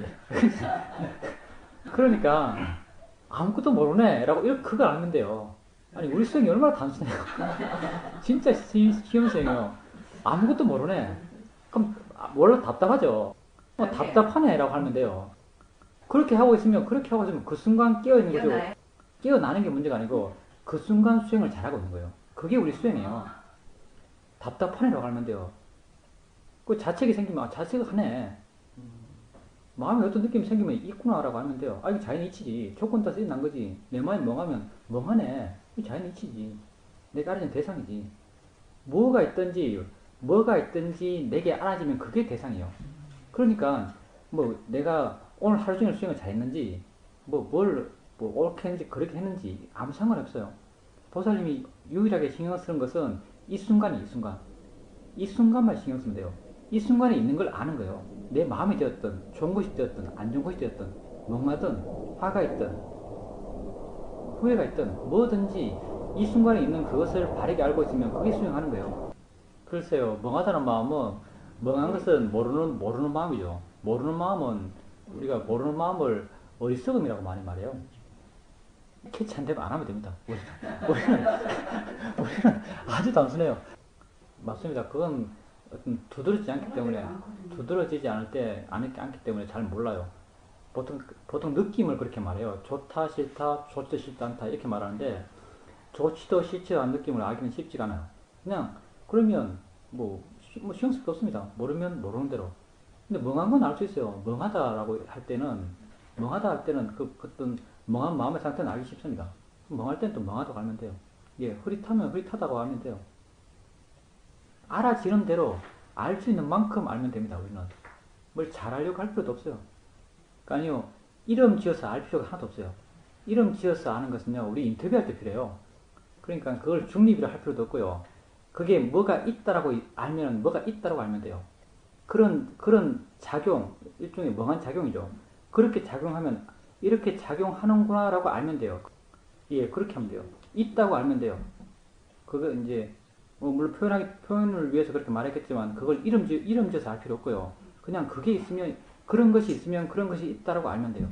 A: 그러니까 아무것도 모르네 라고 이렇게 그걸 알면 돼요. 아니 우리 수행이 얼마나 단순해요. 진짜 쉬운 수행이에요. 아무것도 모르네. 그럼 원래 답답하죠. 답답하네 라고 하면 돼요. 그렇게 하고 있으면 그 순간 깨어있는 거죠. 깨어나는 게 문제가 아니고 그 순간 수행을 잘하고 있는 거예요. 그게 우리 수행이에요. 답답하네 라고 하면 돼요. 그 자책이 생기면 자책을 하네. 마음에 어떤 느낌이 생기면 있구나 라고 하면 돼요. 이거 자연의 이치지. 조건 따서 난 거지. 내 마음이 멍하면 멍하네. 이거 자연의 이치지. 내가 알아진 대상이지. 뭐가 있든지 내게 알아지면 그게 대상이에요. 그러니까 내가 오늘 하루 종일 수행을 잘했는지 옳게 했는지 그렇게 했는지 아무 상관없어요. 보살님이 유일하게 신경 쓰는 것은 이 순간만 신경 쓰면 돼요. 이 순간에 있는 걸 아는 거예요. 내 마음이 되었든 좋은 것이 되었든 안 좋은 것이 되었든 멍하든 화가 있든 후회가 있든 뭐든지 이 순간에 있는 그것을 바르게 알고 있으면 그게 수행하는 거예요. 글쎄요, 멍하다는 마음은 멍한 것은 모르는 마음이죠. 모르는 마음은 우리가 모르는 마음을 어리석음이라고 많이 말해요. 캐치 안 되면 안 하면 됩니다. 우리는 아주 단순해요. 맞습니다. 그건 어떤 두드러지지 않기 때문에 두드러지지 않기 때문에 잘 몰라요. 보통 느낌을 그렇게 말해요. 좋다 싫다 좋지도 싫다 않다 이렇게 말하는데 좋지도 싫지도 않은 느낌을 알기는 쉽지가 않아요. 그냥 그러면 뭐 신경 쓸 게 없습니다. 모르면 모르는 대로. 근데 멍한 건 알 수 있어요. 멍하다라고 할 때는 그 어떤 멍한 마음의 상태는 알기 쉽습니다. 멍할 때는 또 멍하다고 알면 돼요. 예, 흐릿하면 흐릿하다고 알면 돼요. 알아지는 대로 알 수 있는 만큼 알면 됩니다. 우리는 뭘 잘하려고 할 필요도 없어요. 그러니까요, 이름 지어서 알 필요가 하나도 없어요. 이름 지어서 아는 것은요, 우리 인터뷰할 때 필요해요. 그러니까 그걸 중립이라 할 필요도 없고요. 그게 뭐가 있다라고 알면 뭐가 있다라고 알면 돼요. 그런 작용, 일종의 멍한 작용이죠. 그렇게 작용하면 이렇게 작용하는구나라고 알면 돼요. 예, 그렇게 하면 돼요. 있다고 알면 돼요. 그거 이제 물론 표현을 위해서 그렇게 말했겠지만 그걸 이름 지어서 알 필요 없고요. 그냥 그게 있으면 그런 것이 있으면 그런 것이 있다라고 알면 돼요.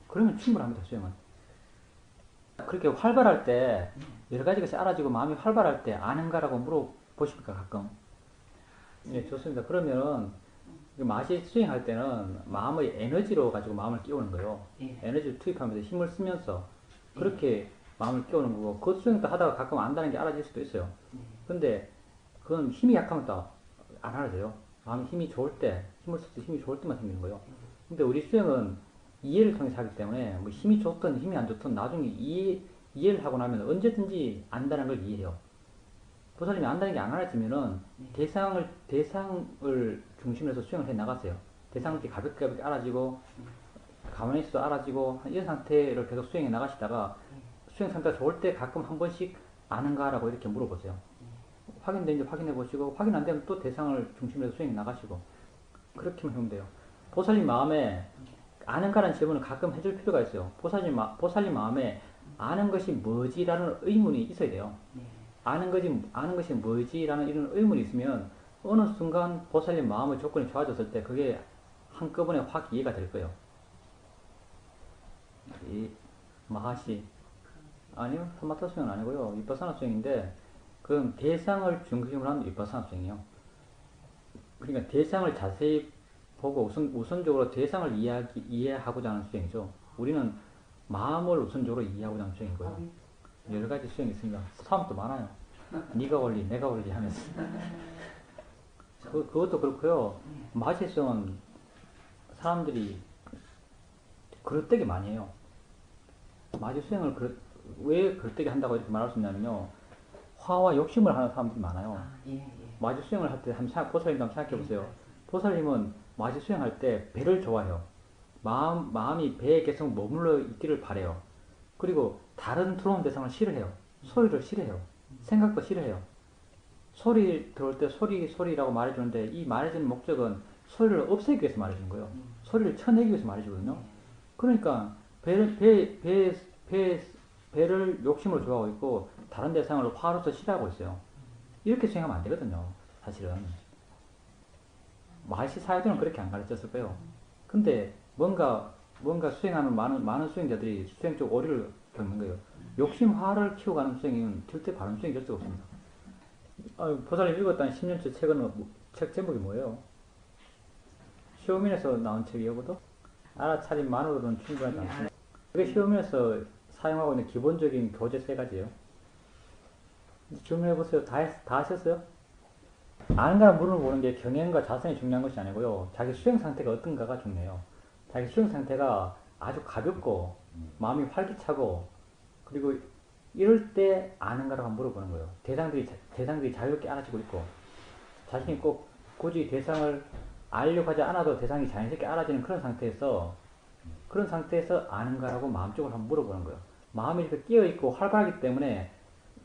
A: 그러면 충분합니다. 수행은. 그렇게 활발할 때 여러 가지 것이 알아지고 마음이 활발할 때 아는가라고 물어보십니까 가끔? 예, 좋습니다. 그러면은 마시 수행할 때는 마음의 에너지로 가지고 마음을 끼우는 거예요. 에너지를 투입하면서 힘을 쓰면서 그렇게 마음을 끼우는 거고 그 수행도 하다가 가끔 안다는 게 알아질 수도 있어요. 근데 그건 힘이 약하면 또 안 알아져요. 마음이 힘이 좋을 때, 힘을 쓸 때 힘이 좋을 때만 생기는 거예요. 근데 우리 수행은 이해를 통해서 하기 때문에 뭐 힘이 좋든 힘이 안 좋든 나중에 이해를 하고 나면 언제든지 안다는 걸 이해해요. 보살님이 안다는 게 안 알아지면은 대상을 중심으로 해서 수행을 해 나갔어요. 대상들이 가볍게 알아지고 가만히 있어도 알아지고 이런 상태를 계속 수행해 나가시다가 수행 상태가 좋을 때 가끔 한 번씩 아는가라고 이렇게 물어보세요. 확인되는지 확인해 보시고 확인 안 되면 또 대상을 중심으로 해서 수행해 나가시고 그렇게만 하면 돼요. 보살님 마음에 아는가라는 질문을 가끔 해줄 필요가 있어요. 보살님 마음에 아는 것이 뭐지라는 의문이 있어야 돼요. 아는 것이 뭐지라는 이런 의문이 있으면 어느 순간 보살님 마음의 조건이 좋아졌을 때 그게 한꺼번에 확 이해가 될 거예요. 이 마하시 아니요, 사마타 수행은 아니고요. 위파사나 수행인데 그건 대상을 중심으로 하는 위파사나 수행이에요. 그러니까 대상을 자세히 보고 우선적으로 대상을 이해하고자 하는 수행이죠. 우리는 마음을 우선적으로 이해하고자 하는 수행이고요. 여러 가지 수행이 있습니다. 사람도 많아요. 네가 원리, 내가 원리 하면서. 그것도 그렇고요. 마시 수행은 사람들이 그릇되게 많이 해요. 마시 수행을 왜 그릇되게 한다고 이렇게 말할 수 있냐면요. 화와 욕심을 하는 사람들이 많아요. 마지 수행을 할 때 보살님도 한번 생각해 보세요. 보살님은 마지 수행할 때 배를 좋아해요. 마음이 배에 계속 머물러 있기를 바래요. 그리고 다른 들어온 대상을 싫어해요. 소리를 싫어해요. 생각도 싫어해요. 소리 들어올 때 소리라고 말해주는데 이 말해주는 목적은 소리를 없애기 위해서 말해주는 거예요. 소리를 쳐내기 위해서 말해주거든요. 그러니까 배를 욕심으로 좋아하고 있고 다른 대상을 화로서 싫어하고 있어요. 이렇게 수행하면 안 되거든요. 사실은 마시 사회들은 그렇게 안 가르쳤을 거예요. 근데 뭔가 수행하는 많은 수행자들이 수행적 오류를 겪는 거예요. 욕심화를 키워가는 수행은 절대 바른 수행이 될 수가 없습니다. 보살님 읽었다는 10년째 책은 책 제목이 뭐예요? 시오민에서 나온 책이거든? 알아차림만으로는 충분하지 않습니다. 그게 시오민에서 사용하고 있는 기본적인 교재 3가지예요. 질문해보세요. 다 하셨어요? 아는가를 물어보는 게 경행과 자성이 중요한 것이 아니고요. 자기 수행 상태가 어떤가가 중요해요. 자기 수행 상태가 아주 가볍고 마음이 활기차고 그리고 이럴 때 아는가라고 물어보는 거예요. 대상들이 자유롭게 알아지고 있고 자신이 꼭 굳이 대상을 알려고 하지 않아도 대상이 자연스럽게 알아지는 그런 상태에서 아는가라고 마음적으로 한번 물어보는 거예요. 마음이 이렇게 끼어있고 활발하기 때문에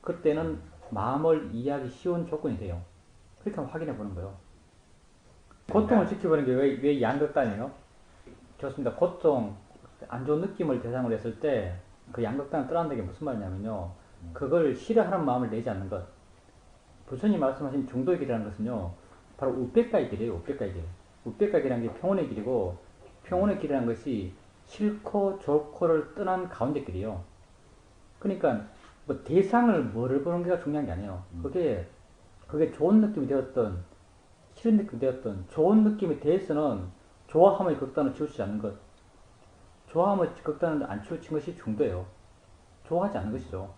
A: 그때는 마음을 이해하기 쉬운 조건이 돼요. 그렇게 한번 확인해 보는 거예요. 고통을 지켜보는 게 왜 양극단이에요? 좋습니다. 고통, 안 좋은 느낌을 대상으로 했을 때 그 양극단을 떠난다는 게 무슨 말이냐면요. 그걸 싫어하는 마음을 내지 않는 것. 부처님 말씀하신 중도의 길이라는 것은요. 바로 우백가의 길이에요. 우백가의 길. 우백가의 길이라는 게 평온의 길이고 평온의 길이라는 것이 싫고 좋고를 떠난 가운데 길이에요. 그러니까 뭐 대상을 뭐를 보는 게가 중요한 게 아니에요. 그게 좋은 느낌이 되었던 싫은 느낌이 되었던 좋은 느낌에 대해서는 좋아함의 극단을 치우치지 않는 것. 좋아함의 극단을 안 치우친 것이 중도예요. 좋아하지 않는 것이죠.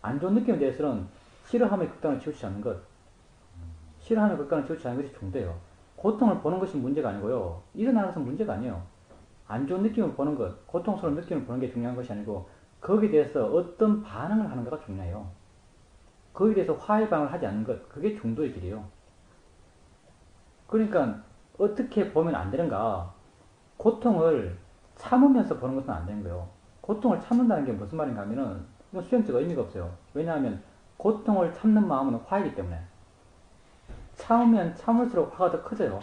A: 안 좋은 느낌에 대해서는 싫어함의 극단을 치우치지 않는 것. 싫어함의 극단을 치우치지 않는 것이 중도예요. 고통을 보는 것이 문제가 아니고요. 일어나는 것은 문제가 아니에요. 안 좋은 느낌을 보는 것, 고통스러운 느낌을 보는 게 중요한 것이 아니고 거기에 대해서 어떤 반응을 하는가가 중요해요. 거기에 대해서 화해 반응을 하지 않는 것, 그게 중도의 길이에요. 그러니까 어떻게 보면 안 되는가? 고통을 참으면서 보는 것은 안 되는 거예요. 고통을 참는다는 게 무슨 말인가 하면은 이건 수행적 의미가 없어요. 왜냐하면 고통을 참는 마음은 화이기 때문에 참으면 참을수록 화가 더 커져요.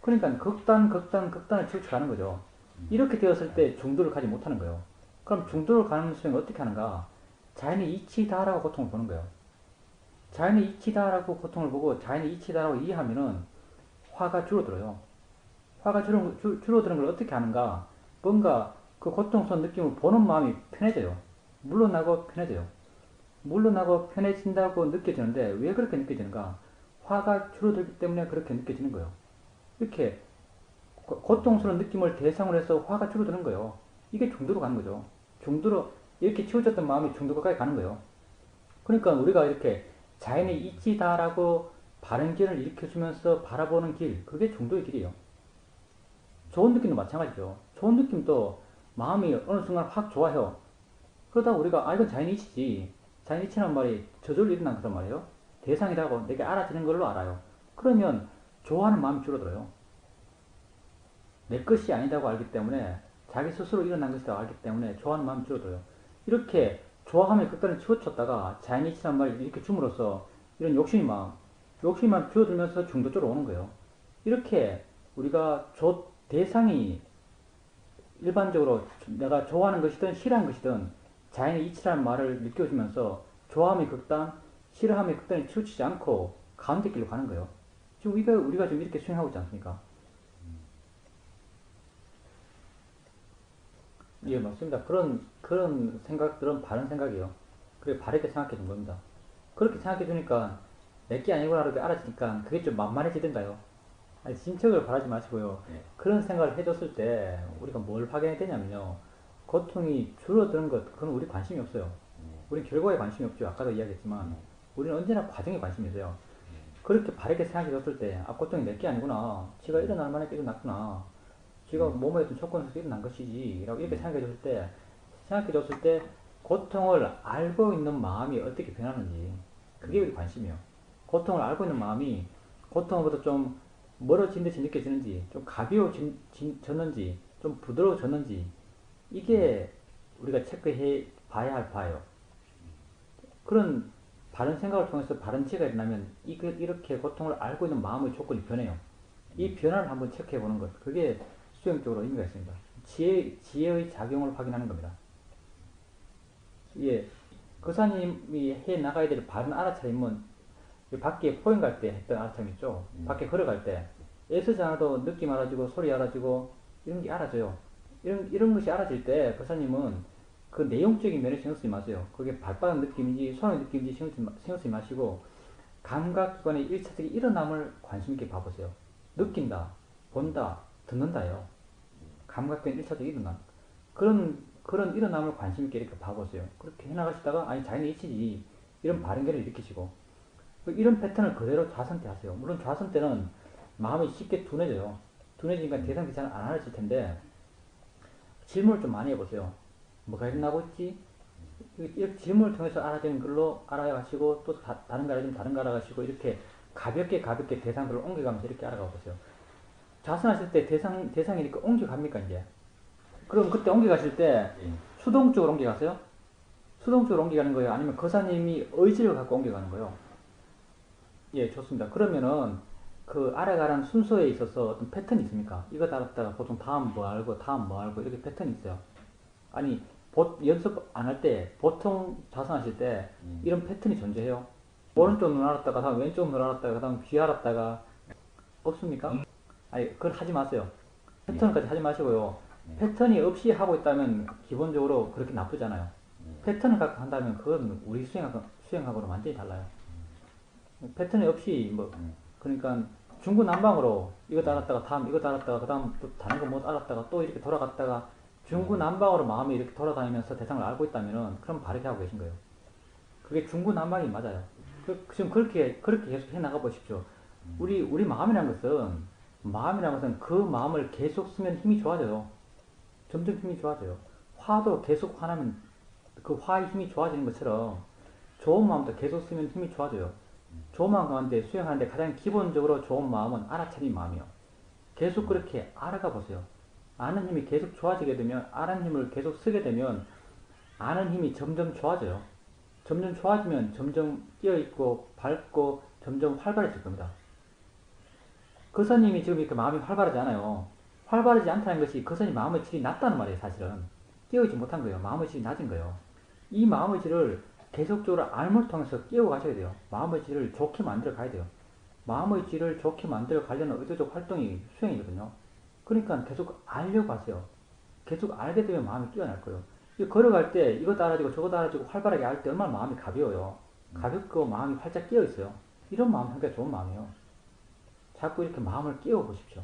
A: 그러니까 극단을 치우쳐가는 거죠. 이렇게 되었을 때 중도를 가지 못하는 거예요. 그럼 중도를 가는 수행을 어떻게 하는가? 자연의 이치다라고 고통을 보는 거예요. 자연의 이치다라고 고통을 보고 자연의 이치다라고 이해하면은 화가 줄어들어요. 화가 줄어드는 걸 어떻게 하는가? 뭔가 그 고통스러운 느낌을 보는 마음이 편해져요. 물러나고 편해져요. 물러나고 편해진다고 느껴지는데 왜 그렇게 느껴지는가? 화가 줄어들기 때문에 그렇게 느껴지는 거예요. 이렇게 고통스러운 느낌을 대상으로 해서 화가 줄어드는 거예요. 이게 중도로 가는 거죠. 중도로 이렇게 치워졌던 마음이 중도 가까이 가는 거예요. 그러니까 우리가 이렇게 자연의 이치다라고 바른 길을 일으켜주면서 바라보는 길, 그게 중도의 길이에요. 좋은 느낌도 마찬가지죠. 좋은 느낌도 마음이 어느 순간 확 좋아요. 그러다 우리가 이건 자연의 이치지. 자연의 이치라는 말이 저절로 일어난 거란 말이에요. 대상이라고 내게 알아지는 걸로 알아요. 그러면 좋아하는 마음이 줄어들어요. 내 것이 아니다고 알기 때문에 자기 스스로 일어난 것이라고 알기 때문에 좋아하는 마음이 줄어들어요. 이렇게 좋아함의 극단을 치우쳤다가 자연의 이치란 말을 이렇게 줌으로써 이런 욕심의 마음 줄어들면서 중도 쪽으로 오는 거예요. 이렇게 우리가 대상이 일반적으로 내가 좋아하는 것이든 싫어하는 것이든 자연의 이치라는 말을 느껴주면서 좋아함의 극단, 싫어함의 극단에 치우치지 않고 가운데 길로 가는 거예요. 지금 우리가 지금 이렇게 수행하고 있지 않습니까? 예, 맞습니다. 그런 생각들은 바른 생각이에요. 그게 바르게 생각해 준 겁니다. 그렇게 생각해 주니까 내게 아니구나라고 알아지니까 그게 좀 만만해지던가요? 아니, 진척을 바라지 마시고요.
B: 네.
A: 그런 생각을 해줬을 때 우리가 뭘 확인해야 되냐면요. 고통이 줄어드는 것, 그건 우리 관심이 없어요. 우리 결과에 관심이 없죠. 아까도 이야기했지만 우리는 언제나 과정에 관심이 있어요. 그렇게 바르게 생각해 줬을 때 고통이 내게 아니구나. 지가 일어날 만하게 일어났구나. 지가 몸에 어떤 조건에서 일어난 것이지 라고 이렇게 생각해 줬을 때 고통을 알고 있는 마음이 어떻게 변하는지 그게 우리 관심이에요. 고통을 알고 있는 마음이 고통보다 좀 멀어진 듯이 느껴지는지 좀 가벼워졌는지 좀 부드러워졌는지 이게 우리가 체크해 봐야 할 바예요. 그런 바른 생각을 통해서 바른 지혜가 일어나면 이렇게 고통을 알고 있는 마음의 조건이 변해요. 이 변화를 한번 체크해 보는 것, 그게 수행적으로 의미가 있습니다. 지혜의 작용을 확인하는 겁니다. 예, 거사님이 해 나가야 될 바른 알아차림은 밖에 포행 갈 때 했던 알아차림 있죠. 밖에 걸어갈 때 애쓰지 않아도 느낌 알아지고 소리 알아지고 이런 게 알아져요. 이런 것이 알아질 때 거사님은 그 내용적인 면에 신경 쓰지 마세요. 그게 발바닥 느낌인지 손의 느낌인지 신경 쓰지 마시고 감각기관의 일차적인 일어남을 관심 있게 봐보세요. 느낀다, 본다, 듣는다요. 감각기관 일차적 일어남. 그런 일어남을 관심 있게 이렇게 봐보세요. 그렇게 해나가시다가 아니 자연의 이치지 이런 바른개를 일으키시고 이런 패턴을 그대로 좌선 때 하세요. 물론 좌선 때는 마음이 쉽게 둔해져요. 둔해지니까 대상이 잘 안 알아질 텐데 질문을 좀 많이 해보세요. 뭐가 일어나고 있지? 이렇게 질문을 통해서 알아지는 걸로 알아가시고 또 다른 거 알아지면 다른 거 알아가시고 이렇게 가볍게 대상들을 옮겨가면서 이렇게 알아가 보세요. 좌선하실 때 대상이니까 옮겨갑니까 이제? 그럼 그때 옮겨가실 때 수동적으로 옮겨가세요? 수동적으로 옮겨가는 거예요? 아니면 거사님이 의지를 갖고 옮겨가는 거예요? 예, 좋습니다. 그러면은 그 알아가는 순서에 있어서 어떤 패턴이 있습니까? 이거 달았다가 보통 다음 뭐 알고 다음 뭐 알고 이렇게 패턴이 있어요. 아니 연습 안 할 때 보통 자선하실 때 이런 패턴이 존재해요. 오른쪽 눈 알았다가 다음 왼쪽 눈 알았다가 다음 귀 알았다가 없습니까? 아니 그걸 하지 마세요. 패턴까지 하지 마시고요. 패턴이 없이 하고 있다면 기본적으로 그렇게 나쁘잖아요. 패턴을 갖고 한다면 그건 우리 수행하고는 완전히 달라요. 패턴이 없이 뭐 그러니까 중구난방으로 이거 달았다가 다음 이거 달았다가 그 다음 또 다른 거 못 알았다가 또 이렇게 돌아갔다가 중구난방으로 마음이 이렇게 돌아다니면서 대상을 알고 있다면은 그럼 바르게 하고 계신 거예요. 그게 중구난방이 맞아요. 지금 그렇게 계속 해 나가 보십시오. 우리 마음이라는 것은 그 마음을 계속 쓰면 힘이 좋아져요. 점점 힘이 좋아져요. 화도 계속 화나면 그 화의 힘이 좋아지는 것처럼 좋은 마음도 계속 쓰면 힘이 좋아져요. 좋은 마음 가운데 수행하는데 가장 기본적으로 좋은 마음은 알아차린 마음이요. 계속 그렇게 알아가 보세요. 아는 힘이 계속 좋아지게 되면, 아는 힘을 계속 쓰게 되면 아는 힘이 점점 좋아져요. 점점 좋아지면 점점 끼어있고 밝고 점점 활발해질 겁니다. 그 스님이 지금 이렇게 마음이 활발하지 않아요. 활발하지 않다는 것이 그 스님 마음의 질이 낮다는 말이에요. 사실은 끼어있지 못한 거예요. 마음의 질이 낮은 거예요. 이 마음의 질을 계속적으로 알물 통해서 끼워 가셔야 돼요. 마음의 질을 좋게 만들어 가야 돼요. 마음의 질을 좋게 만들어 가려는 의도적 활동이 수행이거든요. 그러니까 계속 알려고 하세요. 계속 알게 되면 마음이 끼어날 거예요. 걸어갈 때 이거 따라지고 저거 따라지고 활발하게 할 때 얼마나 마음이 가벼워요. 가볍고 마음이 활짝 끼어 있어요. 이런 마음 상당히 좋은 마음이에요. 자꾸 이렇게 마음을 끼워 보십시오.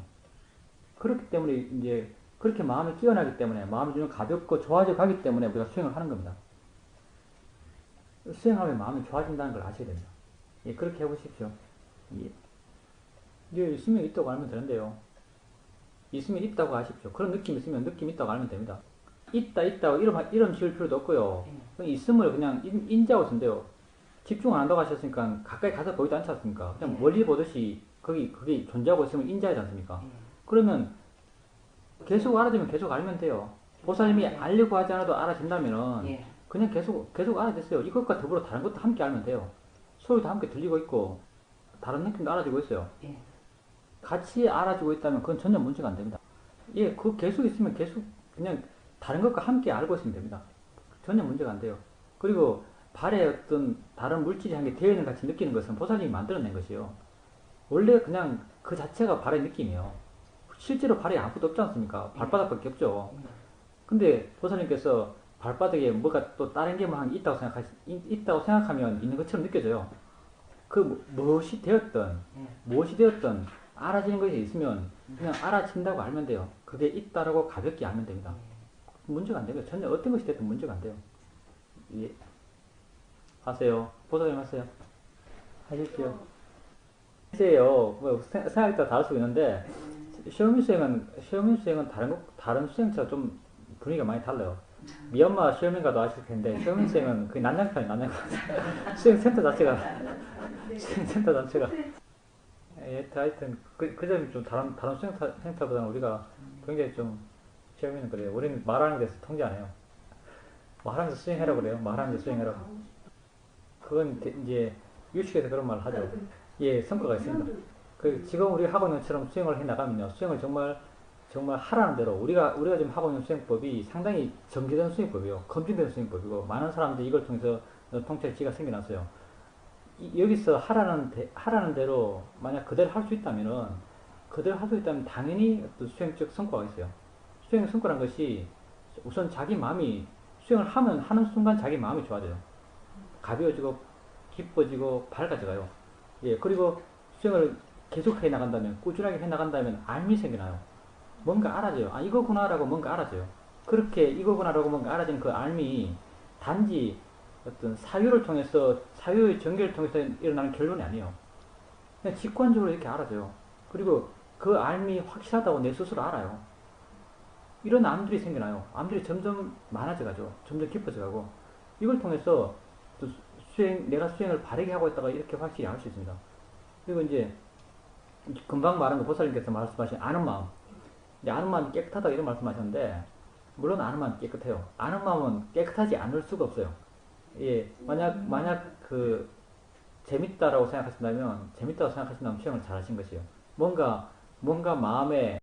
A: 그렇기 때문에 이제 그렇게 마음이 끼어나기 때문에 마음이 좀 가볍고 좋아져 가기 때문에 우리가 수행을 하는 겁니다. 수행하면 마음이 좋아진다는 걸 아셔야 됩니다. 예, 그렇게 해보십시오. 예. 이게 있으면 있다고 알면 되는데요. 있으면 있다고 아십시오. 그런 느낌이 있으면 느낌 있다고 알면 됩니다. 있다고 이름 지을 필요도 없고요. 있음을 그냥 인지하고 있으면 집중 안 한다고 하셨으니까 가까이 가서 보이지 않지 않습니까? 그냥 멀리 보듯이 거기 존재하고 있으면 인지하지 않습니까? 그러면 계속 알아주면 계속 알면 돼요. 보살님이 알려고 하지 않아도 알아진다면은 그냥 계속 알아듣어요. 이것과 더불어 다른 것도 함께 알면 돼요. 소리도 함께 들리고 있고 다른 느낌도 알아지고 있어요. 같이 알아주고 있다면 그건 전혀 문제가 안 됩니다. 예, 그거 계속 있으면 계속 그냥 다른 것과 함께 알고 있으면 됩니다. 전혀 문제가 안 돼요. 그리고 발에 어떤 다른 물질이 한 게 되어 있는 같이 느끼는 것은 보살님이 만들어낸 것이요. 원래 그냥 그 자체가 발의 느낌이에요. 실제로 발에 아무것도 없지 않습니까? 발바닥밖에 없죠. 근데 보살님께서 발바닥에 뭐가 또 다른 게 뭐 있다고 생각하면 있는 것처럼 느껴져요. 그 무엇이 되었던 알아지는 것이 있으면 그냥 알아진다고 알면 돼요. 그게 있다라고 가볍게 알면 됩니다. 문제가 안 돼요. 전혀 어떤 것이 됐든 문제가 안 돼요. 예. 하세요. 보살님 하세요. 하십시오. 글쎄요, 뭐 생각에 따라 다를 수 있는데 시어민 수행은 다른 수행처럼 좀 분위기가 많이 달라요. 미얀마 시어민 가도 아실 텐데 시어민 수행은 거의 난장판이 수행센터 자체가 예, 하여튼 그 점이 좀 다른 수행센터보다는 우리가 굉장히 좀 시어민은 그래요. 우리는 말하는 데서 통제 안 해요. 말하면서 수행하라고 그래요. 말하면서 수행하라고. 그건 이제 유식에서 그런 말을 하죠. 예, 성과가 있습니다. 지금 우리가 하고 있는 것처럼 수행을 해 나가면요. 수행을 정말 하라는 대로 우리가 지금 하고 있는 수행법이 상당히 정제된 수행법이요. 검증된 수행법이고 많은 사람들이 이걸 통해서 통찰지가 생겨났어요. 여기서 하라는 대로 만약 그대로 할 수 있다면 당연히 어떤 수행적 성과가 있어요. 수행의 성과라는 것이 우선 자기 마음이 수행을 하는 순간 자기 마음이 좋아져요. 가벼워지고 기뻐지고 밝아져가요. 예, 그리고 수행을 계속 해 나간다면, 꾸준하게 해 나간다면 알미 생겨나요. 뭔가 알아져요. 아, 이거구나라고 뭔가 알아져요. 그렇게 이거구나라고 뭔가 알아지는 그 알미 단지 어떤 사유의 전개를 통해서 일어나는 결론이 아니에요. 그냥 직관적으로 이렇게 알아져요. 그리고 그 알미 확실하다고 내 스스로 알아요. 이런 암들이 생겨나요. 암들이 점점 많아져가죠. 점점 깊어져가고 이걸 통해서 또 내가 수행을 바르게 하고 있다가 이렇게 확실히 알 수 있습니다. 그리고 이제 금방 말한 거 보살님께서 말씀하신 아는 마음. 아는 마음이 깨끗하다 이런 말씀하셨는데 물론 아는 마음이 깨끗해요. 아는 마음은 깨끗하지 않을 수가 없어요. 예, 만약 재밌다고 생각하신다면 수행을 잘 하신 것이에요. 뭔가 마음에